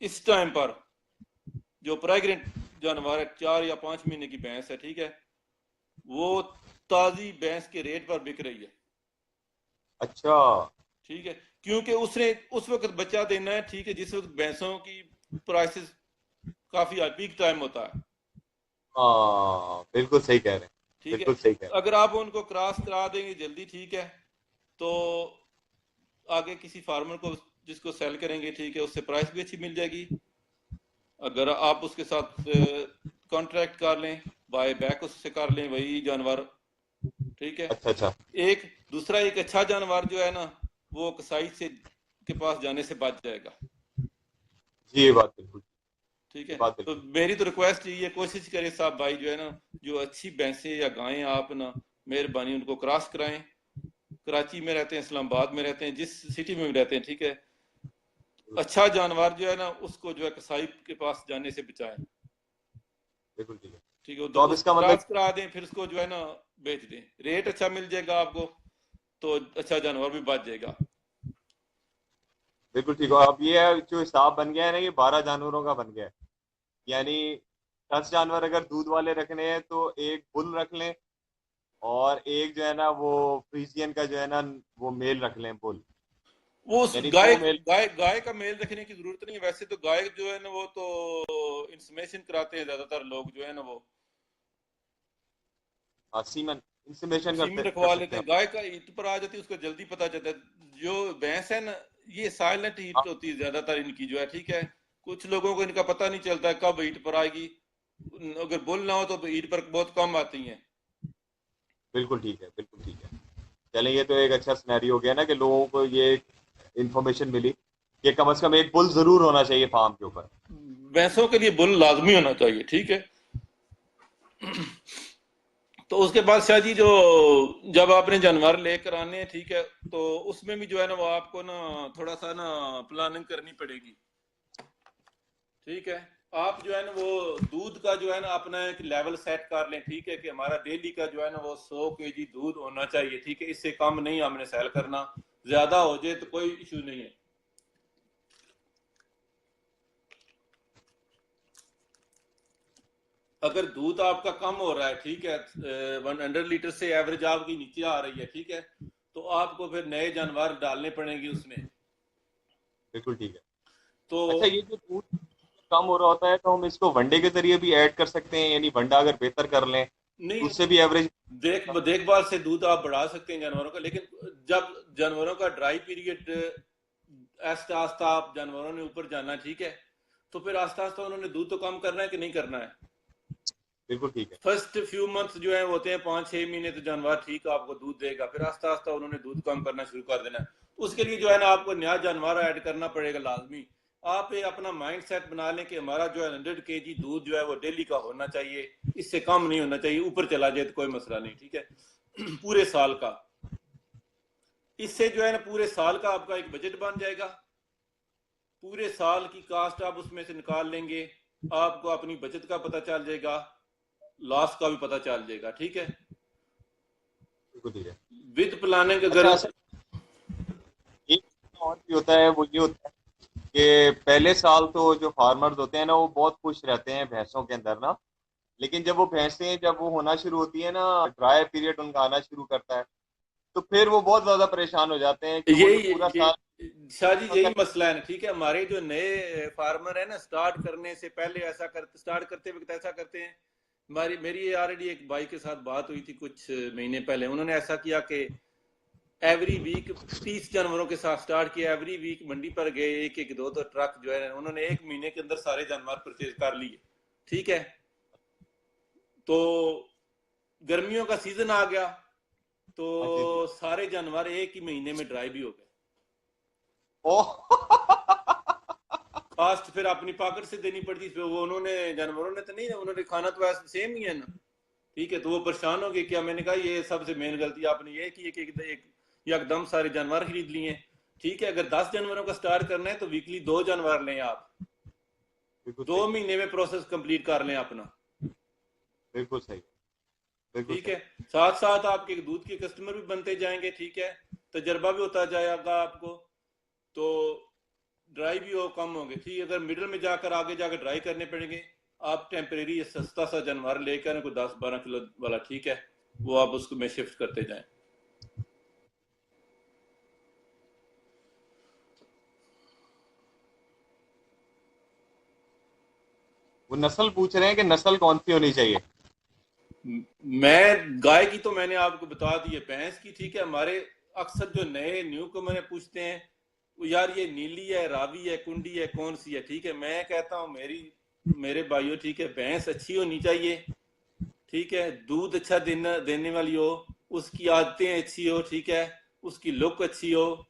इस टाइम पर जो प्रेग्नेंट जानवर है, 4 या 5 महीने की भैंस है, ठीक है, वो ताजी भैंस के रेट पर बिक रही है, अच्छा। ठीक है, क्योंकि उसने उस वक्त बच्चा देना है, ठीक है, जिस वक्त भैंसों की प्राइसेस काफी पीक टाइम होता है, हाँ बिल्कुल सही कह रहे हैं। ठीक है। बिल्कुल सही कह रहे अगर आप उनको क्रॉस करा देंगे जल्दी, ठीक है, तो आगे किसी फार्मर को जिसको सेल करेंगे, ठीक है, उससे प्राइस भी अच्छी मिल जाएगी। अगर आप उसके साथ कॉन्ट्रैक्ट कर लें, बाय बैक उससे कर लें वही जानवर, ठीक है। हैं। अच्छा अच्छा। एक दूसरा एक अच्छा जानवर जो है ना वो कसाई से के पास जाने से बच जाएगा, जी ये बात बिल्कुल। ठीक ये है। बात तो बिल्कुल। मेरी तो रिक्वेस्ट ये कोशिश करें साहब भाई जो है ना, जो अच्छी भैंसें या गायें आप ना मेहरबानी उनको क्रॉस कराएं। कराची में रहते हैं, इस्लामाबाद में रहते हैं, जिस सिटी में भी रहते हैं, ठीक है, अच्छा जानवर जो है ना उसको जो है कसाई के पास जाने से बचाएं, बिल्कुल ठीक है। ठीक है। तो अब उसको इसका मतलब। क्रॉस करा दें, फिर उसको जो है ना बेच दें, रेट अच्छा मिल जाएगा आपको, तो अच्छा जानवर भी बच जाएगा। बिल्कुल ठीक है। अब ये है जो हिसाब बन गया है ना, ये 12 जानवरों का बन गया है। यानी 10 जानवर अगर दूध वाले रखने हैं तो एक बुल रख लें, और एक जो है ना वो फ्रीजियन का जो है ना वो मेल रख लें, बुल। वो उस यानी गाय 2 मेल। गाय गाय का मेल रखने की जरूरत नहीं है, वैसे तो गाय जो है ना वो तो इंसमेशन कराते हैं ज्यादातर लोग जो है ना, वो सीमन इंसुलेशन सीम कर रखवा सकते लेते हैं। हैं। गाय का ईट पर आ जाती है, उसको जल्दी पता चलता है। जो भैंस है ना, ये साइलेंट हीट हाँ होती है ज्यादातर इनकी जो है, ठीक है। कुछ लोगों को इनका पता नहीं चलता है कब ईट पर आएगी, अगर बुल ना हो तो ईट पर बहुत कम आती हैं। बिल्कुल ठीक है। बिल्कुल ठीक है। चलें, ये तो एक अच्छा सिनेरियो हो गया ना कि लोगों को ये इंफॉर्मेशन मिली कि कम से कम एक बुल जरूर होना चाहिए फार्म के ऊपर। भैंसों के लिए बुल लाजमी होना चाहिए, ठीक है। तो उसके बाद शाह जी जो जब आपने जानवर लेकर आने हैं, ठीक है, तो उसमें भी जो है ना वो आपको ना थोड़ा सा ना प्लानिंग करनी पड़ेगी, ठीक है। आप जो है ना वो दूध का जो है ना अपना एक लेवल सेट कर लें, ठीक है, कि हमारा डेली का जो है ना वो 100 kg दूध होना चाहिए, ठीक है, इससे कम नहीं हमने सेल करना। ज्यादा हो जाए तो कोई इशू नहीं है। अगर दूध आपका कम हो रहा है, ठीक है, 100 लीटर से एवरेज आपकी नीचे आ रही है, ठीक है, तो आपको फिर नए जानवर डालने पड़ेंगे उसमें। बिल्कुल ठीक है। तो अच्छा, ये जो दूध कम हो रहा होता है तो हम इसको वनडे के जरिए भी ऐड कर सकते हैं, यानी वंडा अगर बेहतर कर लें तो नहीं, उससे भी एवरेज। देखभाल से दूध आप बढ़ा सकते हैं जानवरों का, लेकिन जब जानवरों का ड्राई पीरियड आस्ता आस्ता आप जानवरों ने ऊपर जाना, ठीक है, तो फिर आस्ता आस्ता उन्होंने दूध तो कम करना है कि नहीं करना है। बिल्कुल ठीक है। फर्स्ट फ्यू मंथ जो है होते हैं 5-6 महीने, तो जानवर ठीक आपको दूध देगा, फिर आस्ता आस्ता उन्होंने दूध कम करना शुरू कर देना है। उसके लिए जो है ना आपको नया जानवर ऐड करना पड़ेगा लाजमी। आप ये अपना माइंड सेट बना लें कि हमारा जो है 100 kg दूध जो है वो डेली का होना चाहिए, इससे कम नहीं होना चाहिए, ऊपर चला जाए तो कोई मसला नहीं, ठीक है। पूरे साल का, इससे जो है ना पूरे साल का आपका एक बजट बन जाएगा। पूरे साल की कास्ट आप उसमें से निकाल लेंगे, आपको अपनी बचत का पता चल जाएगा, लॉस का भी पता चल जाएगा, ठीक है। बिल्कुल ठीक है। विद प्लानिंग अच्छा अगर सर, एक और भी होता है, वो ये होता है कि पहले साल तो जो फार्मर्स होते हैं ना वो बहुत खुश रहते हैं भैंसों के अंदर ना। लेकिन जब वो भैंसें जब वो होना शुरू होती है ना, ड्राई पीरियड उनका आना शुरू करता है, तो फिर वो बहुत ज्यादा परेशान हो जाते हैं कि वो जो यही पूरा ये, साल शाह जी उनका। यही मसला है ना, ठीक है। हमारे जो नए फार्मर है ना, स्टार्ट करने से पहले ऐसा करते, स्टार्ट करते वक्त ऐसा करते हैं। मेरी ऑलरेडी एक भाई के साथ बात हुई थी कुछ महीने पहले, उन्होंने ऐसा किया कि एवरी वीक 30 जानवरों के साथ स्टार्ट किया। एवरी वीक मंडी पर गए, एक एक दो ट्रक जो है उन्होंने 1 महीने के अंदर सारे जानवर परचेज कर लिए। ठीक है, तो गर्मियों का सीजन आ गया तो हाँ जी जी। सारे जानवर एक ही महीने में ड्राई भी हो गए। ओह। कास्ट फिर अपनी पॉकेट से देनी पड़ती, फिर वो उन्होंने जानवरों ने तो नहीं, उन्होंने खाना तो वैसे सेम ही है ना। ठीक है, तो वो परेशान हो गए। क्या मैंने कहा ये सबसे मेन गलती आपने ये की कि एकदम सारे जानवर खरीद लिए। ठीक है, अगर 10 जानवरों का स्टार्ट करना है तो वीकली 2 जानवर लें आप, बिल्कुल 2 सही। महीने में प्रोसेस कंप्लीट कर लें अपना। बिल्कुल सही। बिल्कुल ठीक सही। है, साथ साथ आपके दूध के कस्टमर भी बनते जाएंगे। ठीक है, तजर्बा भी होता जाएगा आपको, तो ड्राई भी हो कम होंगे। ठीक है, अगर मिडिल में जाकर आगे जाकर ड्राई करने पड़ेंगे, आप टेम्परेरी सस्ता सा जानवर लेकर कोई 10-12 किलो वाला, ठीक है, वो आप उसको में शिफ्ट करते जाएं। वो नस्ल पूछ रहे हैं कि नस्ल कौन सी होनी चाहिए। मैं गाय की तो मैंने आपको बता दी है, भैंस की। ठीक है, हमारे अक्सर जो नए न्यू कमर पूछते हैं वो यार ये नीली है, रावी है, कुंडी है, कौन सी है। ठीक है, मैं कहता हूँ मेरे भाइयों, ठीक है, भैंस अच्छी होनी चाहिए। ठीक है, दूध अच्छा देने वाली हो, उसकी आदतें अच्छी हो। ठीक है, उसकी लुक अच्छी हो,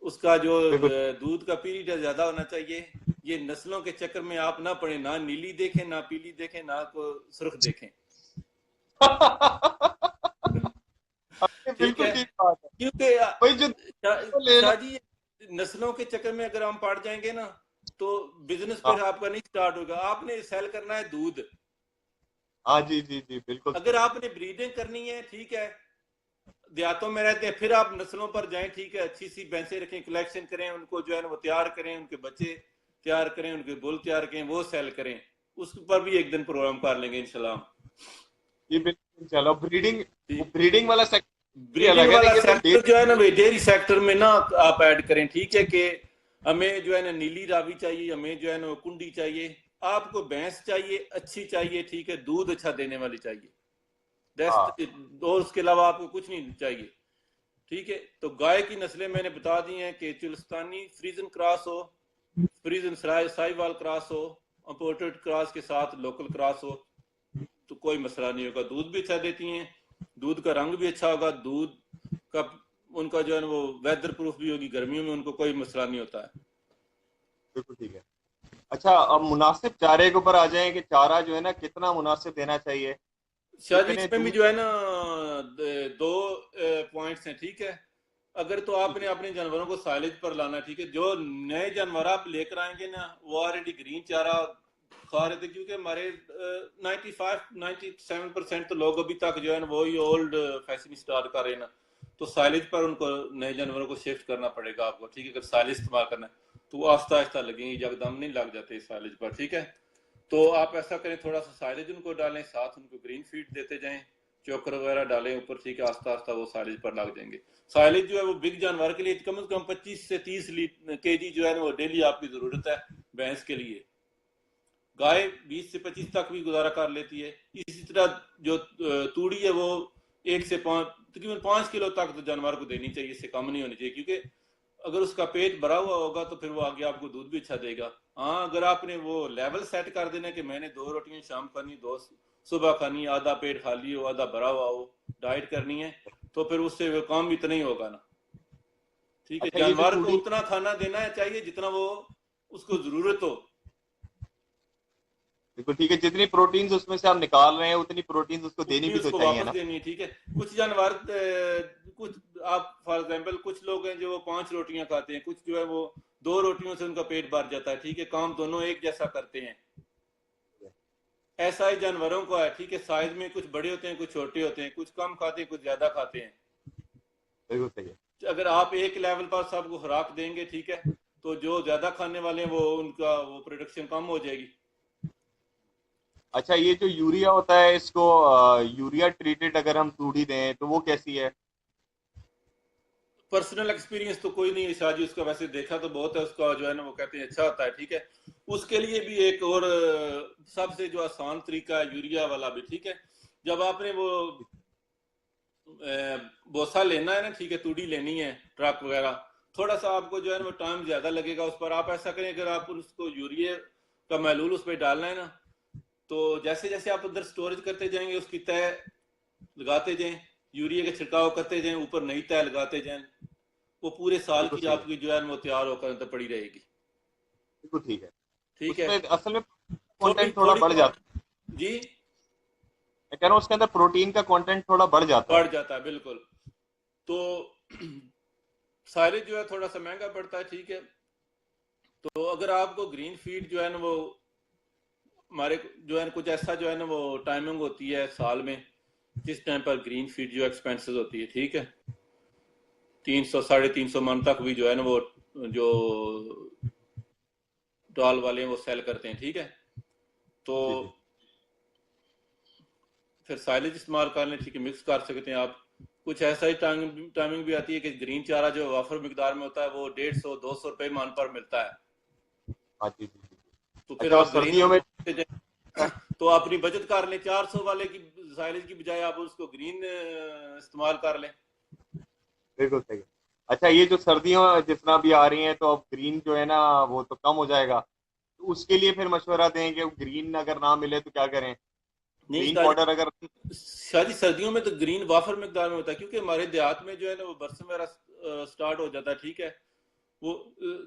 उसका जो बिल्कुल। दूध का पीरियड ज्यादा होना चाहिए। ये नस्लों के चक्कर में आप ना पड़े, ना नीली देखें, ना पीली देखें, ना को सुर्ख देखें। आपने ठीक बिल्कुल है, ठीक बात है। क्योंकि भाई जो तो ले लो। शाहजी नस्लों के चक्कर में अगर हम पड़ जाएंगे ना तो बिजनेस हाँ। फिर आपका नहीं स्टार्ट होगा। आपने सेल करना है दूध। हाँ जी जी जी, बिल्कुल अगर सही। आपने ब्रीडिंग करनी है, ठीक है, देहातों में रहते हैं, फिर आप नस्लों पर जाएं। ठीक है, अच्छी सी भैंसें रखें, कलेक्शन करें, उनको जो है ना वो तैयार करें, उनके बच्चे तैयार करें, उनके बुल तैयार करें, वो सेल करें। उस पर भी एक दिन प्रोग्राम कर लेंगे इंशाल्लाह। ये बिल्कुल चलो ब्रीडिंग। वो ठीक, ब्रीडिंग वाला सेक्टर भी ब्रीडिंग अलग है ना, वाला ये तो सेक्टर जो है ना डेयरी सेक्टर में ना आप ऐड करें। ठीक है, कि हमें जो है ना नीली रावी चाहिए, हमें जो है ना कुंडी चाहिए, आपको भैंस चाहिए, अच्छी चाहिए। ठीक है, दूध अच्छा देने वाली चाहिए, हाँ। और उसके अलावा आपको कुछ नहीं चाहिए। ठीक है, तो गाय की नस्लें मैंने बता दी हैं कि चुलस्तानी फ्रीजन क्रॉस हो, फ्रीजन साहिवाल क्रॉस हो, इंपोर्टेड क्रॉस के साथ लोकल क्रॉस हो, तो कोई मसला नहीं होगा। दूध भी अच्छा देती हैं, दूध का रंग भी अच्छा होगा, दूध का उनका जो है ना वो वेदर प्रूफ भी होगी, गर्मियों में उनको कोई मसला नहीं होता है। बिल्कुल ठीक है। अच्छा, अब मुनासिब चारे के ऊपर आ जाएं कि चारा जो है ना कितना मुनासिब देना चाहिए। शायद कितने इसमें भी दूध। जो है ना दो पॉइंट्स हैं। ठीक है, अगर तो जी आपने जी। अपने जानवरों को साइलेज पर लाना, ठीक है, जो नए जानवर आप लेकर आएंगे ना वो ऑलरेडी ग्रीन चारा खा रहे थे, क्योंकि हमारे 95-97% तो लोग अभी तक जो है ना वही ओल्ड फैशन स्टार्ट कर रहे हैं ना। तो साइलेज पर उनको नए जानवरों को शिफ्ट करना पड़ेगा आपको। ठीक है, अगर साइलेज इस्तेमाल करना है तो वो आस्ता आस्ता लगेंगे, एकदम नहीं लग जाते साइलेज पर। ठीक है, तो आप ऐसा करें, थोड़ा सा साइलेज उनको डालें, साथ उनको ग्रीन फीड देते जाएं, चोकर वगैरह डालें ऊपर। ठीक है, आस्ता आस्ता वो साइलेज पर लग जाएंगे। साइलेज जो है वो बिग जानवर के लिए कम से कम 25 से 30 केजी जो है ना वो डेली आपकी जरूरत है भैंस के लिए। गाय 20 से 25 तक भी गुजारा कर लेती है। इसी तरह जो तूड़ी है वो 1 से 5 तकरीबन 5 किलो तक तो जानवर को देनी चाहिए, इससे कम नहीं होनी चाहिए, क्योंकि अगर उसका पेट भरा हुआ होगा तो फिर वो आगे आपको दूध भी अच्छा देगा। हाँ, अगर आपने वो लेवल सेट कर देना कि मैंने 2 रोटियां शाम खानी, 2 सुबह खानी, आधा पेट खाली हो आधा भरा हुआ हो, डाइट करनी है, तो फिर उससे वो काम इतना ही होगा ना। ठीक है, अच्छा, ये जो जानवर को तूड़ी। उतना खाना देना है चाहिए जितना वो उसको जरूरत हो। बिल्कुल ठीक है, जितनी प्रोटीन्स उसमें से आप निकाल रहे हैं उतनी प्रोटीन्स उसको देनी उतनी भी तो उसको चाहिए वापस ना। देनी है। ठीक है, कुछ जानवर कुछ आप फॉर एग्जांपल कुछ लोग हैं जो वो 5 रोटियां खाते हैं, कुछ जो है वो 2 रोटियों से उनका पेट भर जाता है। ठीक है, काम दोनों एक जैसा करते हैं। ऐसा ही जानवरों का है। ठीक है, साइज में कुछ बड़े होते हैं, कुछ छोटे होते हैं, कुछ कम खाते हैं, कुछ ज्यादा खाते हैं। बिल्कुल सही है। अगर आप एक लेवल पर सबको खुराक देंगे, ठीक है, तो जो ज्यादा खाने वाले हैं वो उनका वो प्रोडक्शन कम हो जाएगी। अच्छा, ये जो यूरिया होता है इसको यूरिया ट्रीटेड अगर हम तूड़ी दें तो वो कैसी है। पर्सनल एक्सपीरियंस तो कोई नहीं है शाहजी उसका, वैसे देखा तो बहुत है उसका, जो है ना वो कहते हैं अच्छा होता है। ठीक है, उसके लिए भी एक और सबसे जो आसान तरीका है यूरिया वाला भी। ठीक है, जब आपने वो बोसा लेना है ना, ठीक है, तूड़ी लेनी है, ट्रक वगैरह, थोड़ा सा आपको जो है ना वो टाइम ज्यादा लगेगा उस पर। आप ऐसा करें, अगर आप उसको यूरिया का महलूल उस पर डालना है ना, तो जैसे जैसे आप उधर स्टोरेज करते जाएंगे उसकी तय लगाते जाएं, यूरिया के छिड़काव करते जाएं, ऊपर नई तय लगाते जाएं, वो पूरे साल बिल्कुल की सही है, आपकी जो है वो तैयार होकर अंदर पड़ी रहेगी। बिल्कुल ठीक है। ठीक है। उसमें असल में थोड़ी कंटेंट थोड़ा थोड़ी बढ़ जाता है। जी, मैं कह रहा हूँ उसके अंदर प्रोटीन का कंटेंट थोड़ा बढ़ जाता है। बढ़ जाता है बिल्कुल। तो साइलेज जो है थोड़ा सा महंगा पड़ता है, ठीक है। तो अगर आपको ग्रीन फीड जो है ना वो हमारे जो है ना कुछ ऐसा जो है ना वो टाइमिंग होती है साल में जिस टाइम पर ग्रीन फीड जो एक्सपेंसेस होती है, ठीक है, 300 350 मन तक भी जो है ना वो जो डाल वाले हैं वो सेल करते हैं, ठीक है। तो जी जी। फिर साइलेज इस्तेमाल कर लें, ठीक है, मिक्स कर सकते हैं आप। कुछ ऐसा ही टाइमिंग भी आती है कि ग्रीन चारा जो वाफर मिकदार में होता है वो 150-200 रुपये मन पर मिलता है। हाँ जी जी जी। तो फिर अच्छा, और आप ग्रीन सर्दियों में? तो अपनी बचत कर लें, 400 वाले की साइलेज की बजाय आप उसको ग्रीन इस्तेमाल कर लें। बिल्कुल सही है। अच्छा, ये जो सर्दियों जितना भी आ रही हैं, तो अब ग्रीन जो है ना वो तो कम हो जाएगा, तो उसके लिए फिर मशवरा दें कि ग्रीन अगर ना मिले तो क्या करें? नहीं ग्रीन पाउडर अगर? शायद सर्दियों में तो ग्रीन वाफर मिकदार में होता है, क्योंकि हमारे देहात में जो है ना वो बरस वगैरह स्टार्ट हो जाता है, ठीक है। वो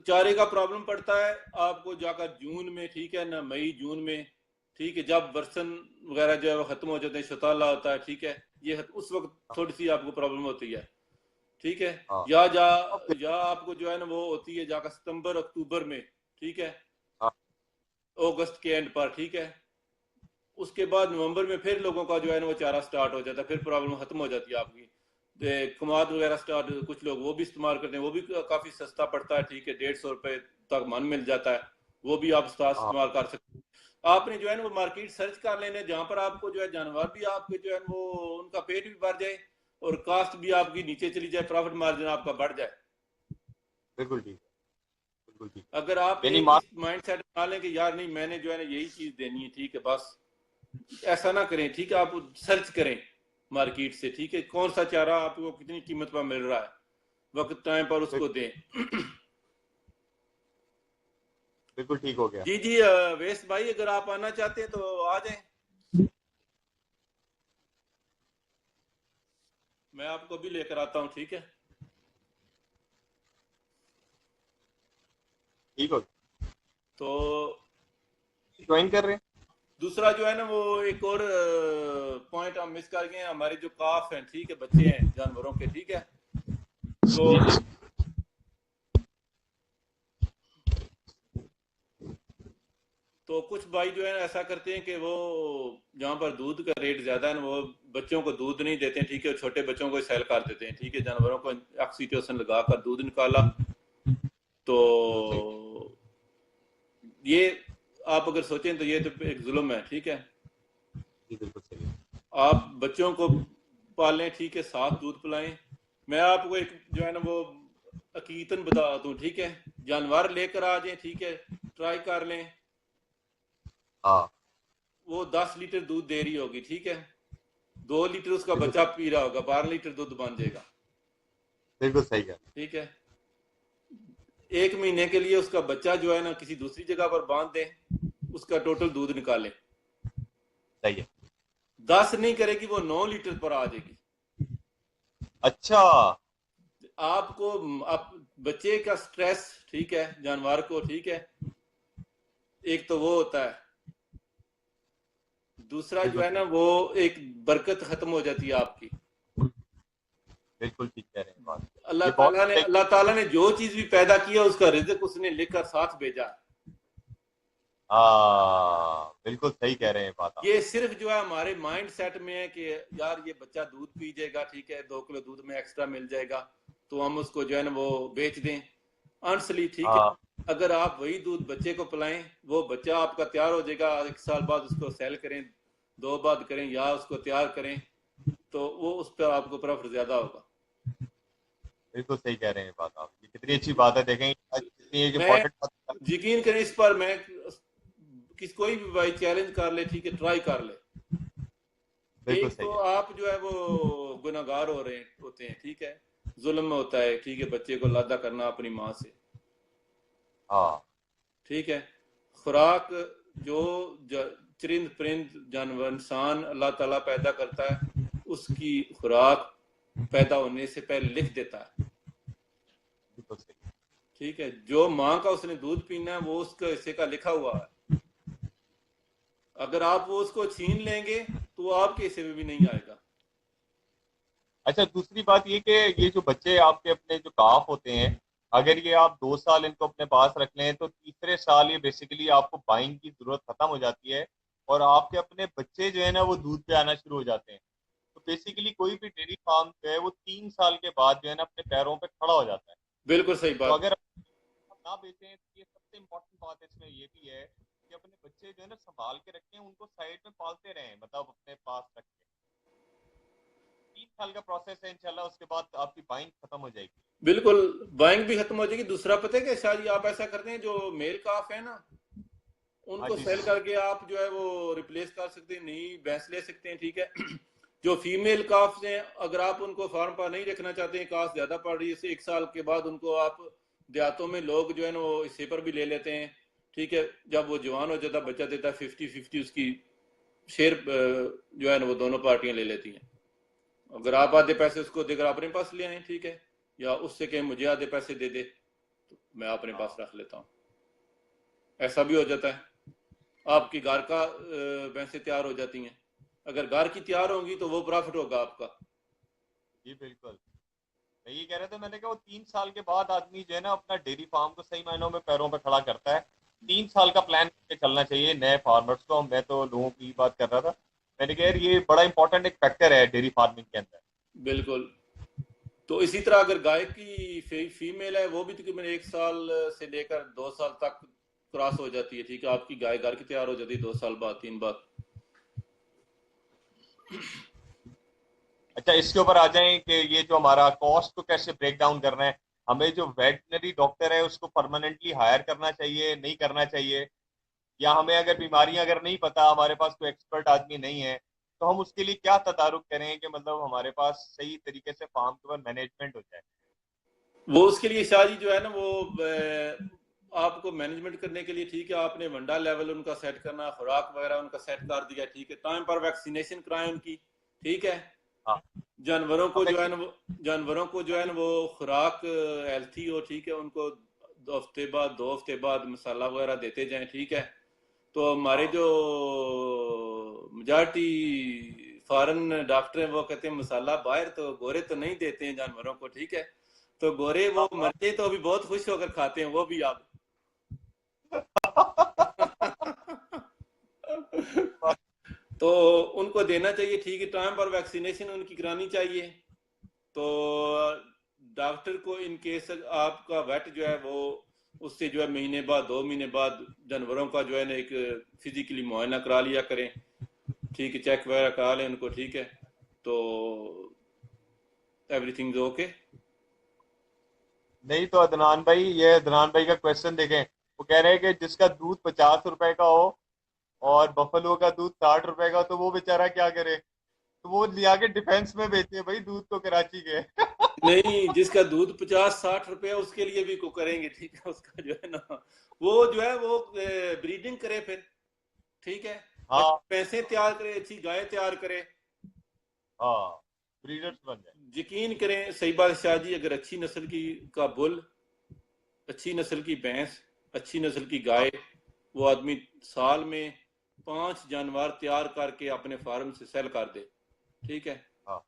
चारे का प्रॉब्लम पड़ता है आपको जाकर जून में, ठीक है ना, मई जून में, ठीक है, जब बरसन वगैरह जो है वो खत्म हो जाते हैं, शताला होता है, ठीक है, ये उस वक्त थोड़ी सी आपको प्रॉब्लम होती है, ठीक है। हाँ या आपको जो है ना वो होती है जाकर सितंबर अक्टूबर में, ठीक है, हाँ अगस्त के एंड पर, ठीक है। उसके बाद नवंबर में फिर लोगों का जो है ना वो चारा स्टार्ट हो जाता है, फिर प्रॉब्लम खत्म हो जाती है आपकी। कमाद वगैरह स्टार्ट कुछ लोग वो भी इस्तेमाल करते हैं, वो भी काफी सस्ता पड़ता है, ठीक है, 150 रुपए तक मन मिल जाता है, वो भी आप हाँ। इस्तेमाल कर सकते हैं। आपने जो है ना वो मार्केट सर्च कर लेने जहां पर आपको जो है जानवर भी आपके जो है वो उनका पेट भी भर जाए और कास्ट भी आपकी नीचे चली जाए, प्रॉफिट मार्जिन आपका बढ़ जाए। बिल्कुल ठीक है, बिल्कुल ठीक अगर आप है। यानी एक ही मार्क। माइंड सेट बना लें कि यार नहीं मैंने जो है ना यही चीज देनी है, ठीक है, बस ऐसा ना करें, ठीक है। आप सर्च करें मार्केट से, ठीक है, कौन सा चारा आपको कितनी कीमत पर मिल रहा है, वक्त टाइम पर उसको दें। बिल्कुल ठीक हो गया। जी जी, वेश भाई अगर आप आना चाहते हैं तो आ जाएं, मैं आपको भी लेकर आता हूँ, ठीक है। ठीक हो गया। तो ज्वाइन कर रहे हैं? दूसरा जो है ना वो एक और पॉइंट हम मिस कर गए हैं, हमारे जो काफ हैं, ठीक है, बच्चे हैं जानवरों के, ठीक है। तो कुछ भाई जो है ना ऐसा करते हैं कि वो जहाँ पर दूध का रेट ज्यादा है ना वो बच्चों को दूध नहीं देते हैं, ठीक है, छोटे बच्चों को सेल कर देते हैं, ठीक है, जानवरों को ऑक्सीटोसिन लगाकर दूध निकाला। तो बिल्कुल सही। ये आप अगर सोचें तो ये तो एक जुल्म है, ठीक है। जी बिल्कुल सही है। आप बच्चों को पालें, ठीक है, साथ दूध पिलाएं। मैं आपको एक जो है ना वो हकीकतन बता दूं, ठीक है, जानवर लेकर आ जाए, ठीक है, ट्राई कर लें, हाँ। वो 10 लीटर दूध दे रही होगी, ठीक है, 2 लीटर उसका बिल्कुल, बच्चा पी रहा होगा, 12 लीटर दूध बन जाएगा, बिल्कुल सही है। ठीक है। 1 महीने के लिए उसका बच्चा जो है ना किसी दूसरी जगह पर बांध दें, उसका टोटल दूध निकालें, सही है। 10 नहीं करेगी वो 9 लीटर पर आ जाएगी। अच्छा। आपको आप बच्चे का स्ट्रेस, ठीक है, जानवर को, ठीक है, एक तो वो होता है, दूसरा जो बिल्कुल है सही। ना वो एक बरकत खत्म हो जाती है आपकी। बिल्कुल ठीक कह रहे हैं बात। अल्लाह ये बहुत ताला ने बड़े। अल्लाह ताला ने जो चीज भी पैदा किया उसका रिज़्क उसने लेकर साथ भेजा। हाँ, बिल्कुल सही कह रहे हैं बात आप। ये सिर्फ जो है हमारे माइंड सेट में है कि यार ये बच्चा दूध पी जाएगा, ठीक है, 2 किलो दूध में एक्स्ट्रा मिल जाएगा, तो हम उसको जो है ना वो बेच दें। ऑनेस्टली, ठीक है, हाँ। अगर आप वही दूध बच्चे को पिलाएं, वो बच्चा आपका तैयार हो जाएगा, 1 साल बाद उसको सेल करें, 2 बाद करें या उसको तैयार करें, तो वो उस पर आपको प्रॉफिट ज्यादा होगा। बिल्कुल सही कह रहे हैं बात आप। ये कितनी अच्छी बात है, देखें कितनी एक मैं इम्पोर्टेंट बात। यकीन करें इस पर, मैं किस कोई भी भाई चैलेंज कर ले, ठीक है, ट्राई कर ले, बिल्कुल एक सही तो है। आप जो है वो गुनाहगार हो रहे होते हैं, ठीक है, जुल्म में होता है, ठीक है, बच्चे को लादा करना अपनी माँ से, हाँ ठीक है, खुराक जो चरिंद परिंद जानवर इंसान अल्लाह ताला पैदा करता है, उसकी खुराक पैदा होने से पहले लिख देता है, बिल्कुल सही। ठीक है, जो माँ का उसने दूध पीना है वो उसके हिस्से का लिखा हुआ है, अगर आप वो उसको छीन लेंगे तो वो आपके हिस्से में भी नहीं आएगा। अच्छा, दूसरी बात ये कि ये जो बच्चे आपके अपने जो काफ होते हैं, अगर ये आप 2 साल इनको अपने पास रख लें तो तीसरे साल ये बेसिकली आपको बाइंग की जरूरत खत्म हो जाती है और आपके अपने बच्चे जो है ना वो दूध पे आना शुरू हो जाते हैं। तो बेसिकली कोई भी डेयरी फार्म जो है वो 3 साल के बाद जो है ना अपने पैरों पे खड़ा हो जाता है। बिल्कुल सही तो बात। अगर आप ना बेचें तो ये सबसे इम्पोर्टेंट बात इसमें ये भी है कि अपने बच्चे जो है ना संभाल के रखें, उनको साइड में पालते रहें, मतलब अपने पास रख के। 3 साल का प्रोसेस है इंशाल्लाह, उसके बाद आपकी बाइंग खत्म हो जाएगी। बिल्कुल, बाइंग भी खत्म हो जाएगी। दूसरा पता है कि शायद आप ऐसा करते हैं, जो मेल काफ है ना, हाँ उनको जी सेल जी। करके आप जो है वो रिप्लेस कर सकते हैं, नई भैंस ले सकते हैं, ठीक है। जो फीमेल काफ हैं, अगर आप उनको फार्म पर नहीं रखना चाहते हैं, काफ ज्यादा पड़ रही है, इसे 1 साल के बाद उनको आप देहातों में लोग जो है ना वो हिस्से पर भी ले लेते हैं, ठीक है, जब वो जवान हो जाता है, बच्चा देता है, 50-50 उसकी शेयर जो है ना वो दोनों पार्टियां ले लेती हैं। अगर आप बिल्कुल आधे सही। पैसे उसको देकर अपने पास ले आए, ठीक है, या उससे कहें मुझे आधे पैसे दे दे तो मैं अपने पास हाँ रख लेता हूँ, ऐसा भी हो जाता है। आपकी घर का भैंसें तैयार हो जाती हैं, अगर घर की तैयार हाँ होंगी तो वो प्रॉफिट होगा आपका। जी बिल्कुल। मैं ये कह रहा था, मैंने कहा वो 3 साल के बाद आदमी जो है ना अपना डेयरी फार्म को सही मायनों में पैरों पे खड़ा करता है। 3 साल का प्लान करके चलना चाहिए नए फार्मर्स को। मैं तो लोगों की बात कर रहा था, मैंने कहा यार ये बड़ा इंपॉर्टेंट एक फैक्टर है डेयरी फार्मिंग के अंदर। बिल्कुल। तो इसी तरह अगर गाय की फीमेल है, वो भी तकरीबन 1 साल से लेकर 2 साल तक क्रॉस हो जाती है, ठीक है, आपकी गाय घर की तैयार हो जाती है 2 साल बाद, 3 बाद। अच्छा, इसके ऊपर आ जाएं कि ये जो हमारा कॉस्ट को कैसे ब्रेक डाउन करना है। हमें जो वेटनरी डॉक्टर है उसको परमानेंटली हायर करना चाहिए, नहीं करना चाहिए? या हमें अगर बीमारियां अगर नहीं पता, हमारे पास कोई एक्सपर्ट आदमी नहीं है, तो हम उसके लिए क्या तदारुक करें कि मतलब हमारे पास सही तरीके से फार्म के ऊपर मैनेजमेंट हो जाए? वो उसके लिए शादी जो है ना वो आपको मैनेजमेंट करने के लिए, ठीक है, आपने वंडा लेवल उनका सेट करना, खुराक वगैरह उनका सेट कर दिया, ठीक है, टाइम पर वैक्सीनेशन कराएं उनकी, ठीक है, हाँ। जानवरों अब को जो है ना वो जानवरों को जो है ना वो खुराक हेल्थी हो, ठीक है, उनको 2 हफ्ते बाद 2 हफ्ते बाद मसाला वगैरह देते जाएं, ठीक है। तो हमारे हाँ जो मेजॉरिटी फॉरेन डॉक्टर हैं वो कहते हैं मसाला बाहर तो गोरे तो नहीं देते हैं जानवरों को, ठीक है, तो गोरे वो हाँ। मरते तो अभी बहुत खुश होकर खाते हैं वो भी आप। तो उनको देना चाहिए, ठीक है, टाइम पर वैक्सीनेशन उनकी करानी चाहिए। तो डॉक्टर को इन केस आपका वेट जो है वो उससे जो है महीने बाद 2 महीने बाद जानवरों का जो है ना एक फिजिकली मुआयना करा लिया करें, ठीक है, चेक वगैरह करा लें उनको, ठीक है, तो एवरीथिंग ओके। नहीं तो अदनान भाई, ये अदनान भाई का क्वेश्चन देखें। वो कह रहे हैं कि जिसका दूध 50 रुपए का हो और बफलो का दूध 60 रुपए का हो, तो वो बेचारा क्या करे? तो वो लिया के डिफेंस में बेचे भाई दूध को कराची के। नहीं, जिसका दूध 50-60 रुपए उसके लिए भी को करेंगे, ठीक है, उसका जो है ना वो जो है वो ब्रीडिंग करे फिर, ठीक है, अच्छे हाँ पैसे तैयार करे, अच्छी गाय तैयार करे। हाँ, ब्रीडर्स बन जाए। यकीन करें, सही बात शाह जी, अगर अच्छी नस्ल की का बुल, अच्छी नस्ल की भैंस, अच्छी नस्ल की हाँ गाय, वो आदमी साल में 5 जानवर तैयार करके अपने फार्म से सेल कर दे, ठीक है, हाँ।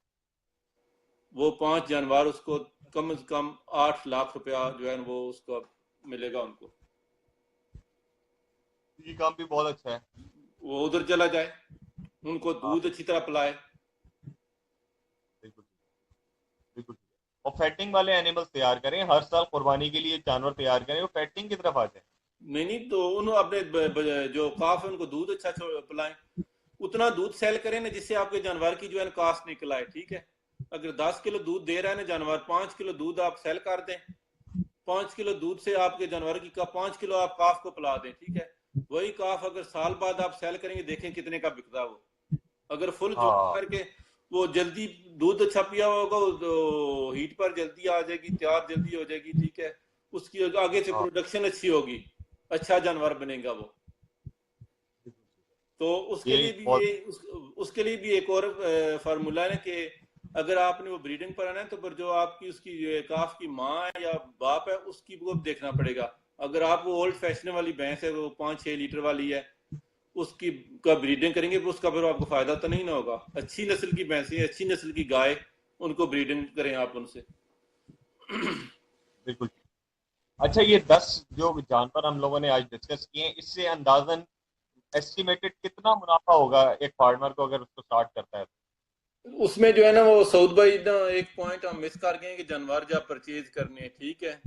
वो 5 जानवर उसको कम से कम 8 लाख रुपया जो है वो उसको मिलेगा उनको। ये काम भी बहुत अच्छा है। वो उधर चला जाए, उनको हाँ दूध अच्छी तरह पिलाए। बिल्कुल, बिल्कुल। और फैटिंग वाले एनिमल्स तैयार करें, हर साल कुर्बानी के लिए जानवर तैयार करें, वो फैटिंग की तरफ आ जाए। नहीं नहीं, तो उन अपने जो काफ है उनको दूध अच्छा पिलाएं, उतना दूध सेल करें ना जिससे आपके जानवर की जो है कास्ट निकल आए, ठीक है। अगर 10 किलो दूध दे रहा है ना जानवर, 5 किलो दूध आप सेल कर दें, 5 किलो दूध से आपके जानवर की का 5 किलो आप काफ को पिला दें, ठीक है। वही काफ अगर साल बाद आप सेल करेंगे, देखें कितने का बिकता है वो। अगर फुल जवान हाँ करके वो जल्दी दूध अच्छा पिया होगा तो हीट पर जल्दी आ जाएगी, तैयार जल्दी हो जाएगी, ठीक है। उसकी आगे से हाँ। प्रोडक्शन अच्छी होगी, अच्छा जानवर बनेगा वो। तो उसके ये लिए भी बहुत। उसके लिए भी एक और फार्मूला है कि अगर आपने वो ब्रीडिंग पर आना है तो पर जो आपकी उसकी काफ की माँ है या बाप है उसकी वो देखना पड़ेगा। अगर आप वो ओल्ड फैशन वाली भैंस है, वो 5-6 लीटर वाली है, उसकी का ब्रीडिंग करेंगे तो उसका फिर आपको फायदा तो नहीं ना होगा। अच्छी नस्ल की भैंसें, अच्छी नस्ल की गाय, उनको ब्रीडिंग करें आप उनसे। बिल्कुल। अच्छा, ये 10 जो जानवर हम लोगों ने आज डिस्कस किए हैं, इससे अंदाजन एस्टिमेटेड कितना मुनाफा होगा एक फार्मर को अगर उसको स्टार्ट करता है उसमें जो है ना वो सऊद भाई ना एक पॉइंट हम मिस कर गए कि जानवर जब परचेज करने हैं, ठीक है,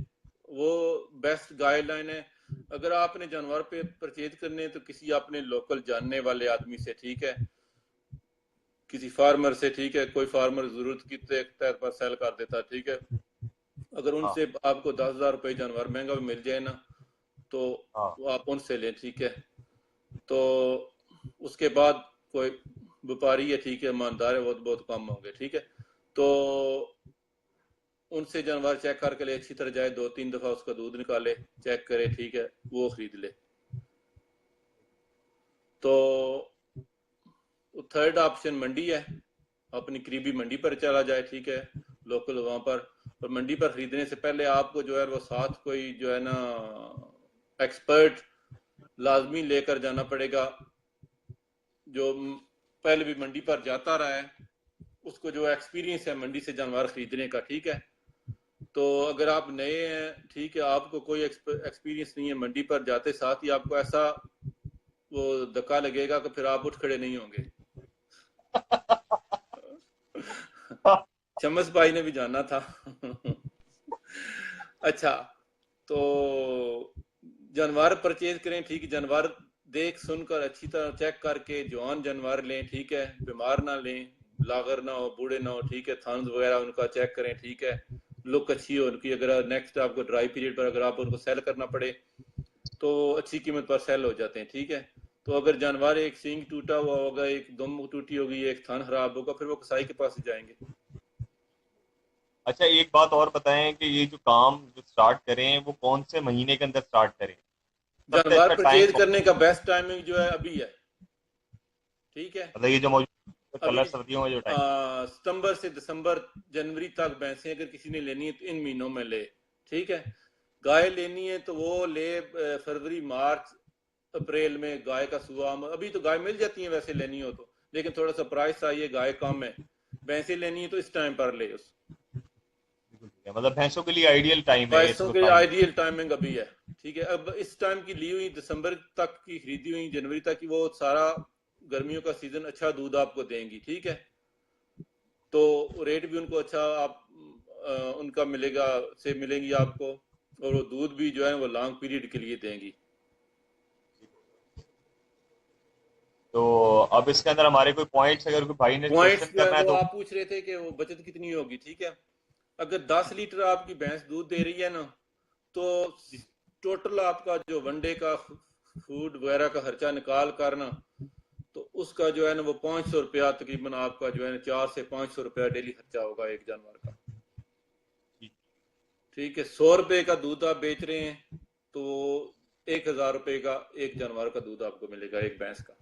वो बेस्ट गाइडलाइन है। अगर आपने जानवर पे परचेज करने हैं तो किसी अपने लोकल जानने वाले आदमी से, ठीक है, किसी फार्मर से, ठीक है, कोई फार्मर जरूरत की तहत पर सेल कर देता, ठीक है। अगर हाँ उनसे आपको 10,000 रुपये जानवर महंगा भी मिल जाए ना तो हाँ। वो आप उनसे लें, ठीक है। तो उसके बाद कोई व्यापारी है, ठीक है, ईमानदार है, बहुत बहुत कम होंगे, ठीक है। तो उनसे जानवर चेक करके ले, अच्छी तरह जाए, 2-3 दफा उसका दूध निकाले, चेक करे, ठीक है, वो खरीद ले। तो थर्ड ऑप्शन मंडी है, अपनी करीबी मंडी पर चला जाए, ठीक है, लोकल वहां पर। और मंडी पर खरीदने से पहले आपको जो है वो साथ कोई जो है ना एक्सपर्ट लाजमी लेकर जाना पड़ेगा, जो पहले भी मंडी पर जाता रहा है, उसको जो एक्सपीरियंस है मंडी से जानवर खरीदने का, ठीक है। तो अगर आप नए हैं, ठीक है, आपको कोई एक्सपीरियंस नहीं है, मंडी पर जाते साथ ही आपको ऐसा वो धक्का लगेगा कि फिर आप उठ खड़े नहीं होंगे। चमस भाई ने भी जाना था। अच्छा, तो जानवर परचेज करें, ठीक, जानवर देख सुनकर अच्छी तरह चेक करके जवान जानवर लें, ठीक है, बीमार ना लें, लागर ना हो, बूढ़े ना हो, ठीक है, थंस वगैरह उनका चेक करें, ठीक है, लुक अच्छी हो उनकी। अगर नेक्स्ट आपको ड्राई पीरियड पर अगर आप उनको सेल करना पड़े तो अच्छी कीमत पर सेल हो जाते हैं, ठीक है। तो अगर जानवर एक सींग टूटा हुआ होगा, एक दुम टूटी होगी, एक थन खराब होगा, फिर वो कसाई के पास ही जाएंगे। अच्छा, एक बात और बताएं कि ये जो काम जो स्टार्ट करें वो कौन से महीने के अंदर स्टार्ट करें? सबसे जानवर अच्छा टाइम परचेज कौन? करने का बेस्ट टाइमिंग जो है अभी है, ठीक है। मतलब ये जो मौजूद चल रहा अभी है सर्दियों में जो टाइम। सितंबर से दिसंबर जनवरी तक भैंसें अगर किसी ने लेनी है तो इन महीनों में ले, ठीक है। गाय लेनी है तो वो ले फरवरी मार्च अप्रैल में। गाय का सुआ अभी तो गाय मिल जाती है वैसे लेनी हो तो, लेकिन थोड़ा सा प्राइस चाहिए, गाय कम है। भैंसें लेनी है तो इस टाइम पर ले उस बिल्कुल ठीक है, मतलब भैंसों के लिए आइडियल टाइम है ये भैंसों इसको के काम। आइडियल टाइमिंग अभी है, ठीक है। अब इस टाइम की ली हुई दिसंबर तक की खरीदी हुई जनवरी तक की, वो सारा गर्मियों का सीजन अच्छा दूध आपको देंगी, ठीक है। तो रेट भी उनको अच्छा आप उनका मिलेगा, से मिलेंगी आपको। और वो दूध भी जो है वो लॉन्ग पीरियड के लिए देंगी। तो अब इसके अंदर हमारे कोई पॉइंट्स, अगर कोई भाई ने क्वेश्चन पॉइंट्स जो है करना है वो तो। आप पूछ रहे थे कि वो बचत कितनी होगी, ठीक है। अगर 10 लीटर आपकी भैंस दूध दे रही है ना, तो टोटल आपका जो वनडे का फूड वगैरह का खर्चा निकाल कर ना, तो उसका जो है ना वो 500 रुपया तकरीबन आपका जो है ना 400 से 500 रुपया डेली खर्चा होगा एक जानवर का, ठीक है। 100 रुपए का दूध आप बेच रहे हैं तो 1,000 रुपए का एक जानवर का दूध आपको मिलेगा, एक भैंस का,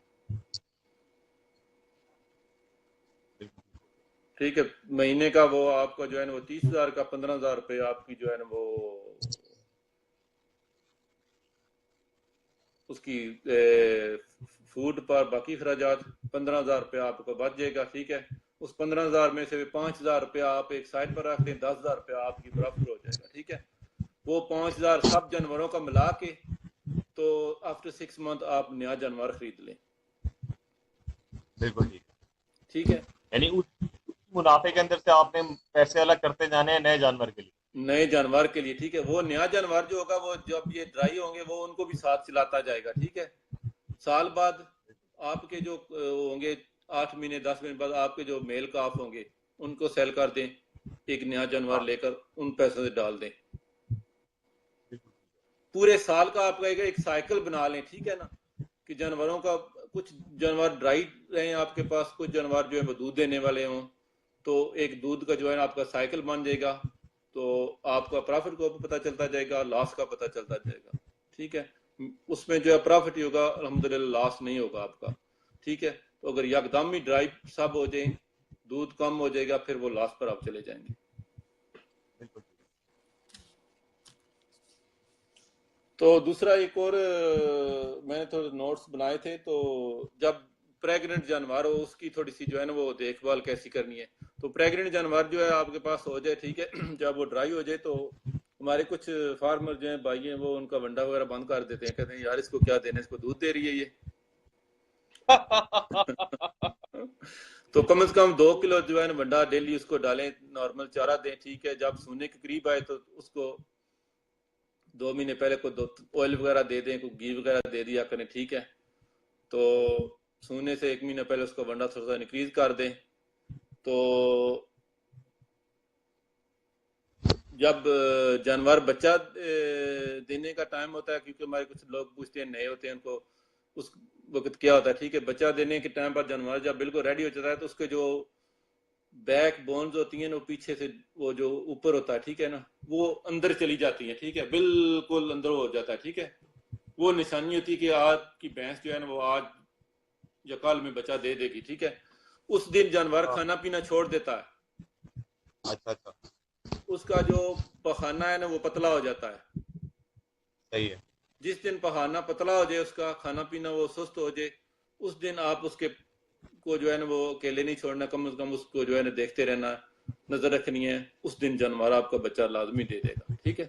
ठीक है। महीने का वो आपका जो है ना वो 30,000 का 15,000 रुपये आपकी जो है ना वो उसकी फूड पर बाकी खराजात 15,000 रुपया आपको बच जाएगा, ठीक है। उस 15,000 में से 5,000 रुपया आप एक साइड पर रख दें, 10,000 रुपया आपकी बराबर हो जाएगा, ठीक है। वो 5,000 सब जानवरों का मिला के, तो आफ्टर 6 मंथ आप नया जानवर खरीद लें, बिल्कुल ठीक है। ठीक है। यानी उस मुनाफे के अंदर से आपने पैसे अलग करते जाने हैं नए जानवर के लिए। नए जानवर के लिए, ठीक है। वो नया जानवर जो होगा वो जब ये ड्राई होंगे वो उनको भी साथ चलाता जाएगा, ठीक है। साल बाद आपके जो होंगे 8 महीने 10 महीने बाद आपके जो मेल काफ होंगे उनको सेल कर दें, एक नया जानवर हाँ लेकर उन पैसों से डाल दें। बिल्कुल। पूरे साल का आपका एक साइकिल बना लें, ठीक है ना, कि जानवरों का कुछ जानवर ड्राई रहे आपके पास, कुछ जानवर जो है वो दूध देने वाले हों, तो एक दूध का जो है आपका साइकिल बन जाएगा, तो आपका प्रॉफिट को पता चलता जाएगा, लॉस का पता चलता जाएगा। ठीक है, उसमें जो है प्रॉफिट ही होगा, अल्हम्दुलिल्लाह लॉस नहीं होगा आपका। ठीक है, तो अगर यकदम ही ड्राई सब हो जाए, दूध कम हो जाएगा, फिर वो लॉस पर आप चले जाएंगे। बिल्कुल। तो दूसरा एक और मैंने थोड़े नोट्स बनाए थे, तो जब प्रेग्नेंट जानवर हो उसकी थोड़ी सी जो है ना वो देखभाल कैसी करनी है। तो प्रेग्नेंट जानवर जो है आपके पास हो जाए, ठीक है, जब वो ड्राई हो जाए तो हमारे कुछ फार्मर जो है भाई हैं, वो उनका वंडा वगैरह बंद कर देते हैं, कहते हैं यार इसको क्या देने, इसको दूध दे रही है ये। तो कम से कम 2 किलो जो है ना वंडा डेली उसको डालें, नॉर्मल चारा दें। ठीक है, जब सोने के करीब आए तो उसको 2 महीने पहले को ऑयल वगैरह दे दें, कोई घी वगैरह दे दिया करें। ठीक है, तो सोने से 1 महीना पहले उसको वंडा थोड़ा सा इंक्रीज कर दें। तो जब जानवर बच्चा देने का टाइम होता है, क्योंकि हमारे कुछ लोग पूछते हैं, नए होते हैं, उनको उस वक्त क्या होता है, ठीक है, बच्चा देने के टाइम पर जानवर जब बिल्कुल रेडी हो जाता है तो उसके जो बैक बोन्स होती हैं ना, वो पीछे से वो जो ऊपर होता है, ठीक है ना, वो अंदर चली जाती है। ठीक है, बिल्कुल अंदर हो जाता है। ठीक है, वो निशानी होती है कि आज की भैंस जो है ना वो आज या कल में बच्चा दे देगी। ठीक है, उस दिन जानवर हाँ, खाना पीना छोड़ देता है, अच्छा अच्छा, उसका जो पखाना है ना वो पतला हो जाता है। सही है। जिस दिन पखाना पतला हो जाए, उसका खाना पीना वो सुस्त हो जाए, उस दिन आप उसके को जो है ना वो अकेले नहीं छोड़ना, कम से कम उसको जो है ना देखते रहना, नजर रखनी है। उस दिन जानवर आपका बच्चा लाजमी दे देगा। ठीक है,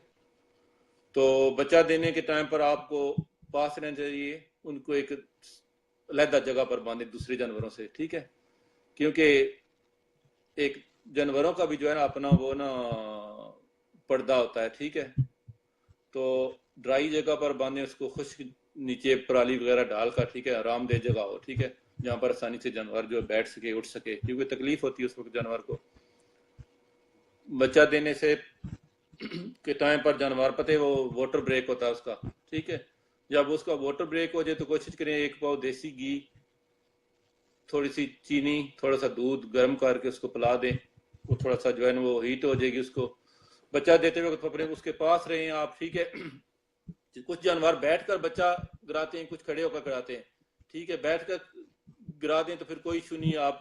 तो बच्चा देने के टाइम पर आपको पास रहना चाहिए, उनको एक अलहदा जगह पर बांधे दूसरे जानवरों से। ठीक है, क्योंकि एक जानवरों का भी जो है ना अपना वो ना पर्दा होता है। ठीक है, तो ड्राई जगह पर बांधे उसको, खुश्क नीचे पराली वगैरह डालकर। ठीक है, आरामदेह जगह हो। ठीक है, जहाँ पर आसानी से जानवर जो बैठ सके, उठ सके, क्योंकि तकलीफ होती है उस वक्त जानवर को। बच्चा देने से के टाइम पर जानवर पते वो वाटर ब्रेक होता है उसका। ठीक है, जब उसका वाटर ब्रेक हो जाए तो कोशिश करें 1 पाव देसी घी, थोड़ी सी चीनी, थोड़ा सा दूध गर्म करके उसको पिला दें। वो थोड़ा सा जो है ना वो हीट हो जाएगी, उसको बच्चा देते वक्त अपने उसके पास रहें आप। ठीक है, कुछ जानवर बैठकर बच्चा गिराते हैं, कुछ खड़े होकर गिराते हैं। ठीक है, बैठकर गिरा दें तो फिर कोई इशू नहीं है, आप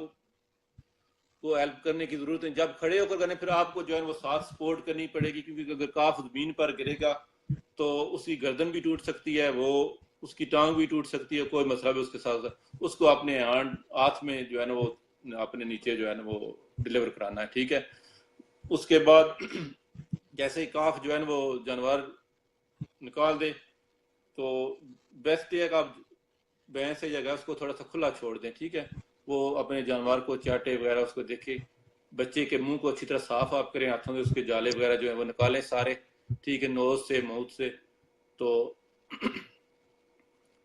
को हेल्प करने की जरूरत है। जब खड़े होकर करने फिर आपको जो है वो साथ सपोर्ट करनी पड़ेगी, क्योंकि अगर काफ जमीन पर गिरेगा तो उसकी गर्दन भी टूट सकती है, वो उसकी टांग भी टूट सकती है, कोई मसला भी उसके साथ। उसको अपने हाथ में जो है ना वो अपने नीचे जो है ना वो डिलीवर कराना है। ठीक है, उसके बाद जैसे ही काफ जो है ना वो जानवर निकाल दे, तो बेस्ट ये है कि आप भैंस से जगह उसको थोड़ा सा खुला छोड़ दें। ठीक है, वो अपने जानवर को चाटे वगैरह उसको देखे। बच्चे के मुंह को अच्छी तरह साफ आप करें, हाथों से उसके जाले वगैरह जो है वो निकालें सारे। ठीक है, नोज से, माउथ से। तो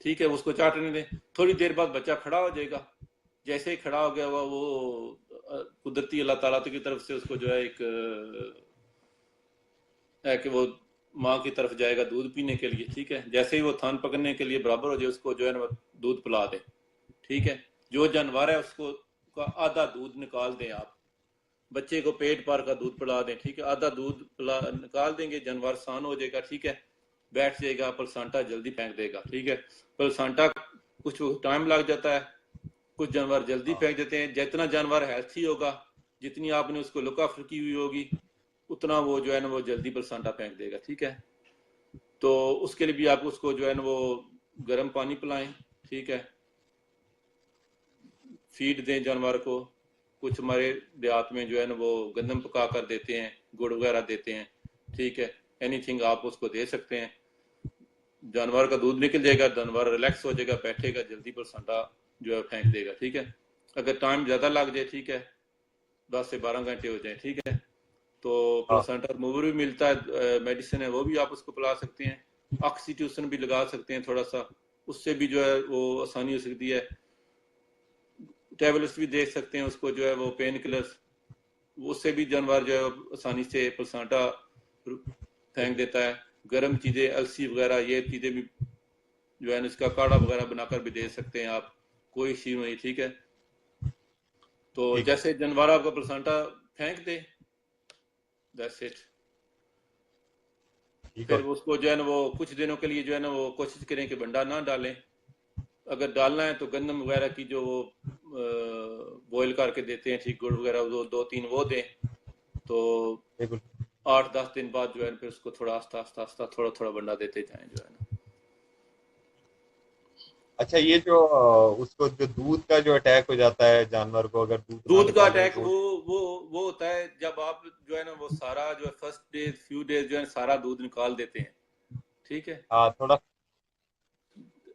ठीक है, उसको चाटने दें। थोड़ी देर बाद बच्चा खड़ा हो जाएगा। जैसे ही खड़ा हो गया हुआ वो कुदरती अल्लाह ताला की तरफ से उसको जो है एक है कि वो माँ की तरफ जाएगा दूध पीने के लिए। ठीक है, जैसे ही वो थान पकड़ने के लिए बराबर हो जाए, उसको जो है ना दूध पिला दे। ठीक है, जो जानवर है उसको का आधा दूध निकाल दें आप, बच्चे को पेट भर का दूध पिला दें। ठीक है, आधा दूध पिला निकाल देंगे, जानवर सान हो जाएगा। ठीक है, बैठ जाएगा, प्लसांटा जल्दी फेंक देगा। ठीक है, प्लसांटा कुछ टाइम लग जाता है, कुछ जानवर जल्दी हाँ, फेंक देते हैं। जितना जानवर हेल्थी होगा, जितनी आपने उसको लुक आफ्टर की हुई होगी, उतना वो जो है ना वो जल्दी प्लसांटा फेंक देगा। ठीक है, तो उसके लिए भी आप उसको जो है ना वो गर्म पानी पिलाएं। ठीक है, फीड दें जानवर को। कुछ हमारे देहात में जो है ना वो गंदम पका कर देते हैं, गुड़ वगैरह देते हैं। ठीक है, एनीथिंग आप उसको दे सकते हैं। जानवर का दूध निकल जाएगा, जानवर रिलैक्स हो जाएगा, बैठेगा, जल्दी प्लसांटा जो है फेंक देगा। ठीक है, अगर टाइम ज्यादा लग जाए, ठीक है, 10 से 12 घंटे हो जाए, ठीक है, तो हाँ, प्लसेंटा रिमूवर भी मिलता है, मेडिसिन है, वो भी आप उसको पिला सकते हैं। ऑक्सीटोसिन भी लगा सकते हैं थोड़ा सा, उससे भी जो है वो आसानी हो सकती है। टेबलेट्स भी दे सकते हैं उसको, जो है वो पेन किलर्स, उससे भी जानवर जो है आसानी से प्लसेंटा फेंक देता है। गर्म चीजें, अलसी वगैरह, ये चीजें भी जो है इसका काढ़ा वगैरह बनाकर भी दे सकते हैं आप। कोई इश्यू नहीं, ठीक है। तो ठीक है। जैसे जानवर आपका प्लेसेंटा फेंक दे, दैट्स इट। ठीक फिर हो उसको जो है ना वो कुछ दिनों के लिए जो है ना वो कोशिश करें कि बंडा ना डालें। अगर डालना है तो गंदम वगैरह की जो वो बॉईल करके देते हैं, ठीक, गुड़ वगैरह दो तीन वो दें। तो बिल्कुल। 8-10 दिन बाद जो है फिर उसको थोड़ा आस्ता आस्ता आस्ता थोड़ा थोड़ा बंडा देते जाएं जो है ना। अच्छा, ये जो उसको जो दूध का जो अटैक हो जाता है जानवर को, अगर दूध ना दूध का निकाले अटैक वो। वो होता है जब आप जो है ना वो सारा जो है फर्स्ट डे फ्यू डेज जो है सारा दूध निकाल देते हैं, ठीक है। हाँ, थोड़ा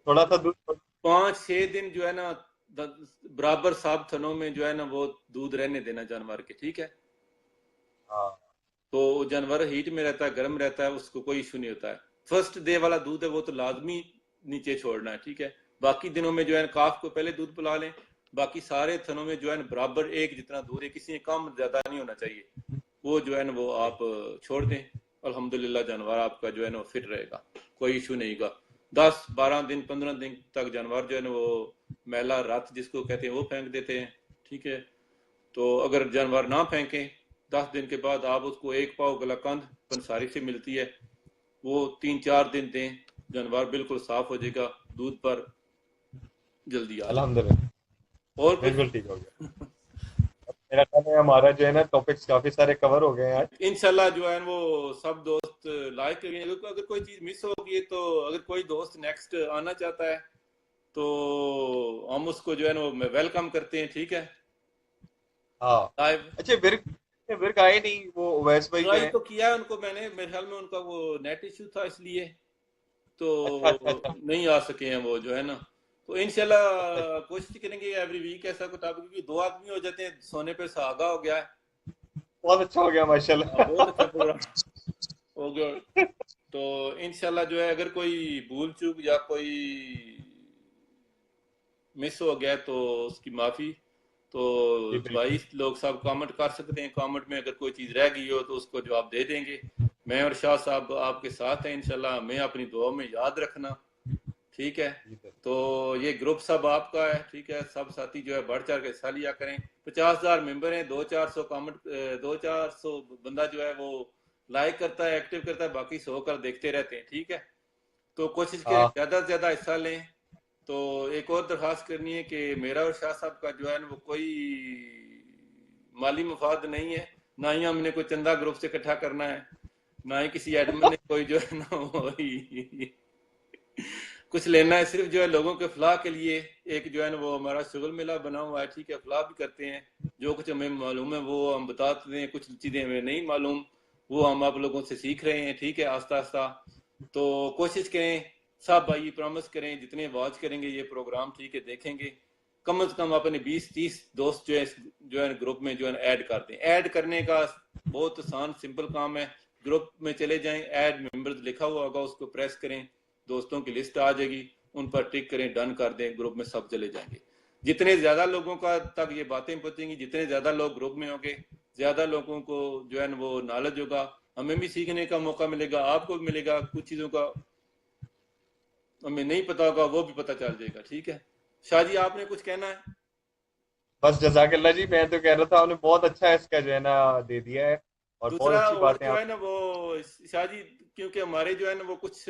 थोड़ा सा दूध। 5-6 दिन जो है ना बराबर साफ थनों में जो है ना वो दूध रहने देना जानवर के, ठीक है। हाँ। तो जानवर हीट में रहता है, गर्म रहता है, उसको कोई इशू नहीं होता है। फर्स्ट डे वाला दूध है वो तो लाजमी नीचे छोड़ना है, ठीक है। बाकी दिनों में जो है काफ को पहले दूध पिला लें। बाकी सारे थनों में जो है बराबर एक जितना दूध है, किसी में कम ज्यादा नहीं होना चाहिए, वो जो है ना वो आप छोड़ दें। अल्हम्दुलिल्लाह जानवर आपका जो है ना फिट रहेगा, कोई इशू नहीं का। 10-12 दिन 15 दिन तक जानवर जो है ना वो मैला रत जिसको कहते हैं वो फेंक देते हैं, ठीक है। तो अगर जानवर ना फेंके 10 दिन के बाद आप उसको एक पाव गलाकंद पंसारी से मिलती है, वो 3-4 दिन दें, जानवर बिल्कुल साफ हो जाएगा, दूध पर जल्दी आ जाएगा। अल्हम्दुलिल्लाह। और कुछ? बिल्कुल ठीक हो गया। मेरा ख्याल है हमारा जो है ना टॉपिक्स काफी सारे कवर हो गए हैं आज। इंशाल्लाह जो है वो सब दोस्त लाइक करेंगे। अगर कोई चीज मिस होगी तो अगर कोई दोस्त नेक्स्ट आना चाहता है तो हम उसको जो है ना वो वेलकम करते हैं, ठीक है, हाँ। लाइव। अच्छा, बिर्क बिर्क आए नहीं, वो उवैस भाई जो ट्राई है। तो किया है उनको मैंने, मेरे ख्याल में उनका वो नेट इश्यू था इसलिए तो अच्छा अच्छा अच्छा। नहीं आ सके हैं वो जो है ना। तो इंशाल्लाह अच्छा अच्छा। कोशिश करेंगे एवरी वीक ऐसा कुछ टॉपिक, क्योंकि 2 आदमी हो जाते हैं, सोने पे सुहागा हो गया है। बहुत अच्छा हो गया हाँ, माशाल्लाह। बहुत अच्छा प्रोग्राम हो गया। तो इंशाल्लाह जो है अगर कोई भूल चूक या कोई मिस हो गया तो उसकी माफी। तो जी भाई बिल्कुल। लोग सब कमेंट कर सकते हैं, कमेंट में अगर कोई चीज रह गई हो तो उसको जवाब दे देंगे। मैं और शाह साहब आपके साथ हैं इंशाल्लाह, हमें अपनी दुआ में याद रखना, ठीक है। जी सर। तो ये ग्रुप सब आपका है, ठीक है। सब साथी जो है बढ़ चढ़ के हिस्सा लिया करें। 50,000 मेंबर हैं, 200-400 कमेंट, 200-400 बंदा जो है वो लाइक करता है, एक्टिव करता है, बाकी 100 कर देखते रहते हैं, ठीक है। तो कोशिश करें हाँ। ज्यादा से ज्यादा हिस्सा लें। तो एक और दरखास्त करनी है कि मेरा और शाह साहब का जो है ना वो कोई माली मुफाद नहीं है, ना ही हमने कोई चंदा ग्रुप से इकट्ठा करना है, ना ही किसी एडमिन ने कोई जो है ना कुछ लेना है। सिर्फ जो है लोगों के फलाह के लिए एक जो है ना वो हमारा शुगल मेला बना हुआ है, ठीक है। फलाह भी करते हैं, जो कुछ हमें मालूम है वो हम बताते हैं, कुछ चीजें हमें नहीं मालूम वो हम आप लोगों से सीख रहे हैं, ठीक है, आस्ता आस्ता। तो कोशिश करें सब भाई, प्रॉमिस करें जितने वॉच करेंगे ये प्रोग्राम, ठीक है, देखेंगे, कम से कम अपने 20-30 दोस्त जो है ग्रुप में जो है ऐड कर दें। ऐड करने का बहुत आसान सिंपल काम है। ग्रुप में चले जाएं, ऐड मेंबर्स लिखा हुआ होगा, उसको प्रेस करें, दोस्तों की लिस्ट आ जाएगी, उन पर टिक करें, डन कर दें, ग्रुप में सब चले जाएंगे। जितने ज्यादा लोगों का तक ये बातें पहुंचेंगी, जितने ज्यादा लोग ग्रुप में होंगे, ज्यादा लोगों को जो है वो नॉलेज होगा, हमें भी सीखने का मौका मिलेगा, आपको भी मिलेगा, कुछ चीजों का हमें नहीं पता होगा वो भी पता चल जाएगा, ठीक है। शाह जी आपने कुछ कहना है? बस जजाकल्ला जी, मैं तो कह रहा था आपने बहुत अच्छा इसका जो है ना दे दिया है, और बहुत दूसरा अच्छी और बातें जो आप। है ना वो शाह जी, क्योंकि हमारे जो है ना वो कुछ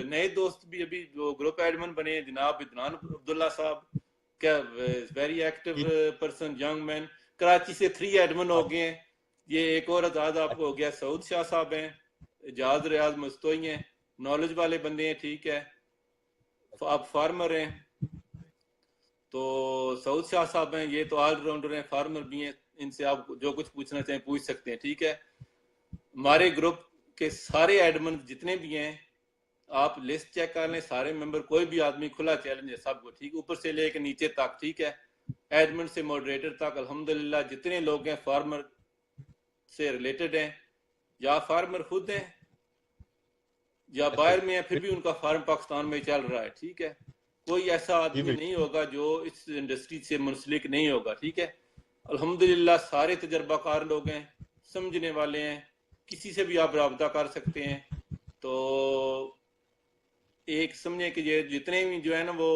नए दोस्त भी अभी जो ग्रुप एडमिन बने हैं, जनाब इदनान अब्दुल्ला साहब, क्या वेरी एक्टिव जी। पर्सन, यंग मैन, कराची से 3 एडमिन हो हाँ। गए हैं। ये एक और आजाद आपको हो गया, सऊद शाह साहब हैं, एजाज रियाज मस्तोई हैं, नॉलेज वाले बंदे हैं, ठीक है। आप फार्मर हैं तो सऊद शाह साहब हैं, ये तो ऑलराउंडर हैं, फार्मर भी हैं, इनसे आप जो कुछ पूछना चाहें पूछ सकते हैं, ठीक है। हमारे ग्रुप के सारे एडमिन जितने भी हैं आप लिस्ट चेक कर लें, सारे मेंबर, कोई भी आदमी, खुला चैलेंज है सबको, ठीक, ऊपर से लेकर नीचे तक, ठीक है, एडमिन से मॉडरेटर तक। अल्हम्दुलिल्लाह जितने लोग हैं फार्मर से रिलेटेड हैं, या फार्मर खुद हैं या अच्छा बाहर अच्छा। में है, फिर भी उनका फार्म पाकिस्तान में चल रहा है, ठीक है। कोई ऐसा जी आदमी बिल्कुल। नहीं होगा जो इस इंडस्ट्री से मुंसलिक नहीं होगा, ठीक है। अल्हम्दुलिल्लाह सारे तजर्बाकार लोग हैं, समझने वाले हैं, किसी से भी आप रब्ता कर सकते हैं। तो एक समझे कि ये जितने भी जो है ना वो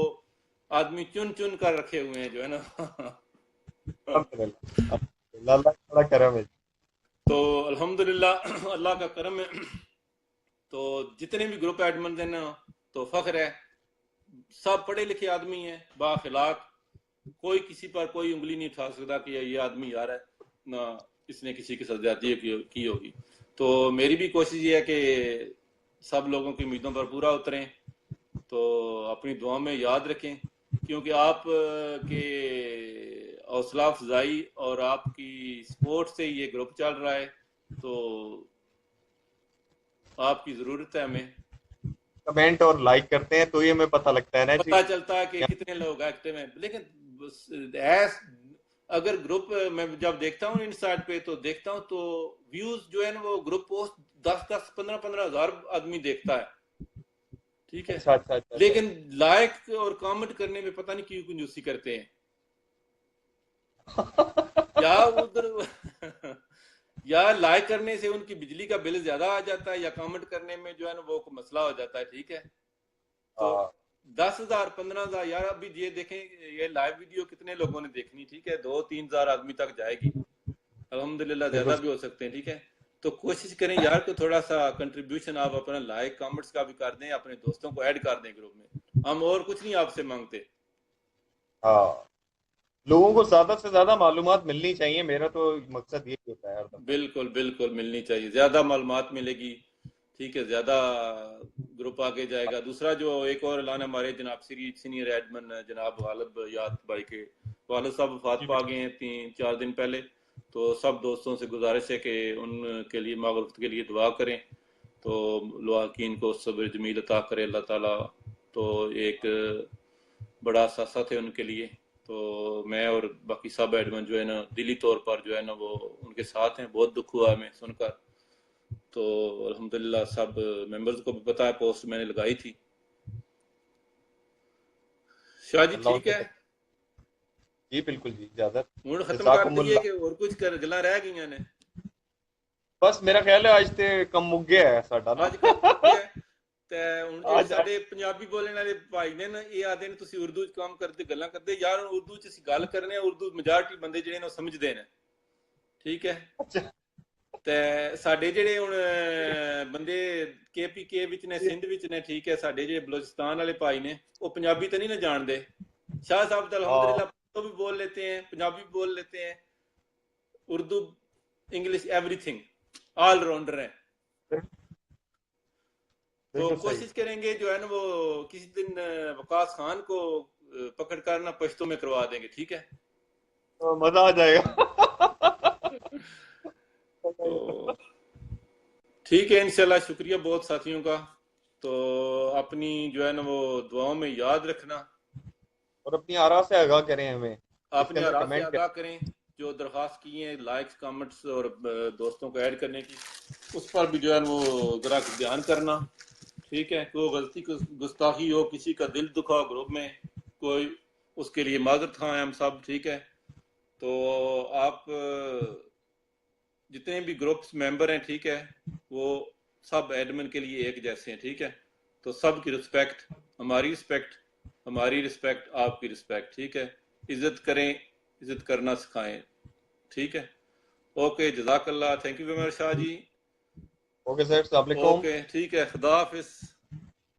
आदमी चुन चुन कर रखे हुए हैं जो है ना। अल्हम्दुलिल्लाह, अल्हम्दुलिल्लाह, अल्लाह का बड़ा करम है। तो अल्हम्दुलिल्लाह अल्लाह का करम है। तो जितने भी ग्रुप एडमिन हैं ना, तो फख्र है, सब पढ़े लिखे आदमी हैं, बाखिलाक, कोई किसी पर कोई उंगली नहीं उठा सकता कि ये आदमी यार है ना, इसने किसी के साथ ज्यादती की होगी। तो मेरी भी कोशिश ये है कि सब लोगों की उम्मीदों पर पूरा उतरें, तो अपनी दुआ में याद रखें, क्योंकि आप के हौसला अफजाई और आपकी सपोर्ट से ये ग्रुप चल रहा है, तो आपकी ज़रूरत है हमें। कमेंट और लाइक करते हैं तो ये हमें पता लगता है ना जी। पता चलता है कि कितने लोग एक्टिव हैं, लेकिन एस अगर ग्रुप मैं जब देखता हूँ इनसाइट पे, तो देखता हूँ तो व्यूज जो है ना, वो ग्रुप पोस्ट 10-10, 15-15 हजार आदमी देखता है, ठीक है, अच्छा अच्छा अच्छा अच्छा। लेकिन लाइक और कमेंट करने में पता नहीं क्यों कंजूसी करते हैं, या उधर या लाइक करने से उनकी बिजली का बिल ज्यादा आ जाता है, या कमेंट करने में जो है ना वो मसला हो जाता है, ठीक है। तो हाँ, 10,000 15,000 यार, अभी ये देखें ये लाइव वीडियो कितने लोगों ने देखनी, ठीक है, 2-3 हजार आदमी तक जाएगी, अल्हम्दुलिल्लाह ज्यादा बिल्कुल। भी हो सकते हैं, ठीक है। तो कोशिश करें यार को थोड़ा सा कंट्रीब्यूशन आप अपना लाइक कमेंट्स का भी कर दें, अपने दोस्तों को ऐड कर दें ग्रुप में, हम और कुछ नहीं आपसे मांगते। हाँ, लोगों को ज्यादा से ज्यादा मालूमात मिलनी चाहिए, मेरा तो मकसद यही होता है हर दफा। बिल्कुल बिल्कुल मिलनी चाहिए, ज्यादा मालूमात मिलेगी, ठीक है, ज्यादा ग्रुप आगे जाएगा। दूसरा जो एक और ऐलान हमारे जनाब सीनियर एडमिन जनाब गालिब याद भाई के वालिद साहब वफात जी पा बिल्कुल। गए हैं 3-4 दिन पहले, तो सब दोस्तों से गुजारिश है कि उनके लिए मागफिरत के लिए दुआ करें, तो लवाकीन को सब्र जमील अता करे अल्लाह ताला। तो एक बड़ा सासा थे उनके लिए, तो मैं और बाकी सब एडमिन जो है ना दिली तौर पर जो है ना वो उनके साथ हैं, बहुत दुख हुआ हमें सुनकर। तो अल्हम्दुलिल्लाह सब मेंबर्स को भी पता है, पोस्ट मैंने लगाई थी। शाह जी अल्लाह ठीक उनके है, दर। जी बिल्कुल जी, इजाजत। हूँ खत्म कर दईए कि जज़ाकुमुल्लाह। और कुछ कर गल्लां रह गई ने? बस मेरा ख्याल है आज ते कम मुक गया है साडा ना। ਅੱਜ ਕੰਮ ਮੁੱਕ ਗਿਆ ਤੇ ਹੁਣ ਜਿਹੜੇ आज ਸਾਡੇ ਪੰਜਾਬੀ ਬੋਲਣ ਵਾਲੇ ਭਾਈ ਨੇ ਨਾ, ਇਹ ਆਦੇ ਨੇ ਤੁਸੀਂ ਉਰਦੂ ਚ ਕੰਮ ਕਰਦੇ, ਗੱਲਾਂ ਕਰਦੇ ਯਾਰ, ਉਰਦੂ ਚ ਅਸੀਂ ਗੱਲ ਕਰਨੇ ਆ, ਉਰਦੂ ਮੈਜੋਰਟੀ ਬੰਦੇ ਜਿਹੜੇ ਨੇ ਉਹ ਸਮਝਦੇ ਨੇ, ਠੀਕ ਹੈ। अच्छा। ਤੇ ਸਾਡੇ ਜਿਹੜੇ ਹੁਣ ਬੰਦੇ KPK ਵਿੱਚ ਨੇ, ਸਿੰਧ ਵਿੱਚ ਨੇ, ਠੀਕ ਹੈ, ਸਾਡੇ ਜਿਹੜੇ ਬਲੋਚਿਸਤਾਨ ਵਾਲੇ ਭਾਈ ਨੇ, ਉਹ ਪੰਜਾਬੀ ਤਾਂ ਨਹੀਂ ਨਾ ਜਾਣਦੇ। शाह साहब तो हाँ, अल्हम्दुलिल्लाह तो भी बोल लेते हैं, पंजाबी भी बोल लेते हैं, उर्दू, इंग्लिश, एवरीथिंग, ऑलराउंडर है। तो बिल्कुल सही। कोशिश करेंगे जो है ना वो किसी दिन वकास खान को पकड़ कर ना पश्तो में करवा देंगे, ठीक है। तो मजा आ जाएगा। तो ठीक है इंशाल्लाह, शुक्रिया बहुत साथियों का। तो अपनी जो है ना वो दुआओं में याद रखना, और अपनी आरा से आगाह करें हमें, इसके अपने अंदर आराम से कमेंट करें। आगाह करें, जो दरख्वास्त की है लाइक्स कमेंट्स और दोस्तों को ऐड करने की, उस पर भी जो है वो जरा ध्यान करना, ठीक है। कोई गलती गुस्ताखी हो, किसी का दिल दुखा हो ग्रुप में कोई, उसके लिए माजरत खाएं हम सब, ठीक है। तो आप जितने भी ग्रुप्स मेंबर हैं, ठीक है, वो सब एडमिन के लिए एक जैसे हैं, ठीक है। तो सब की रिस्पेक्ट, हमारी रिस्पेक्ट, हमारी रिस्पेक्ट, आपकी रिस्पेक्ट, ठीक है। इज्जत करें, इज्जत करना सिखाएं, ठीक है। ओके, जजाकल्ला, thank you very much Shah ji. Okay sir, अस्सलाम वालेकुम। ओके ठीक है, खुदा हाफिज।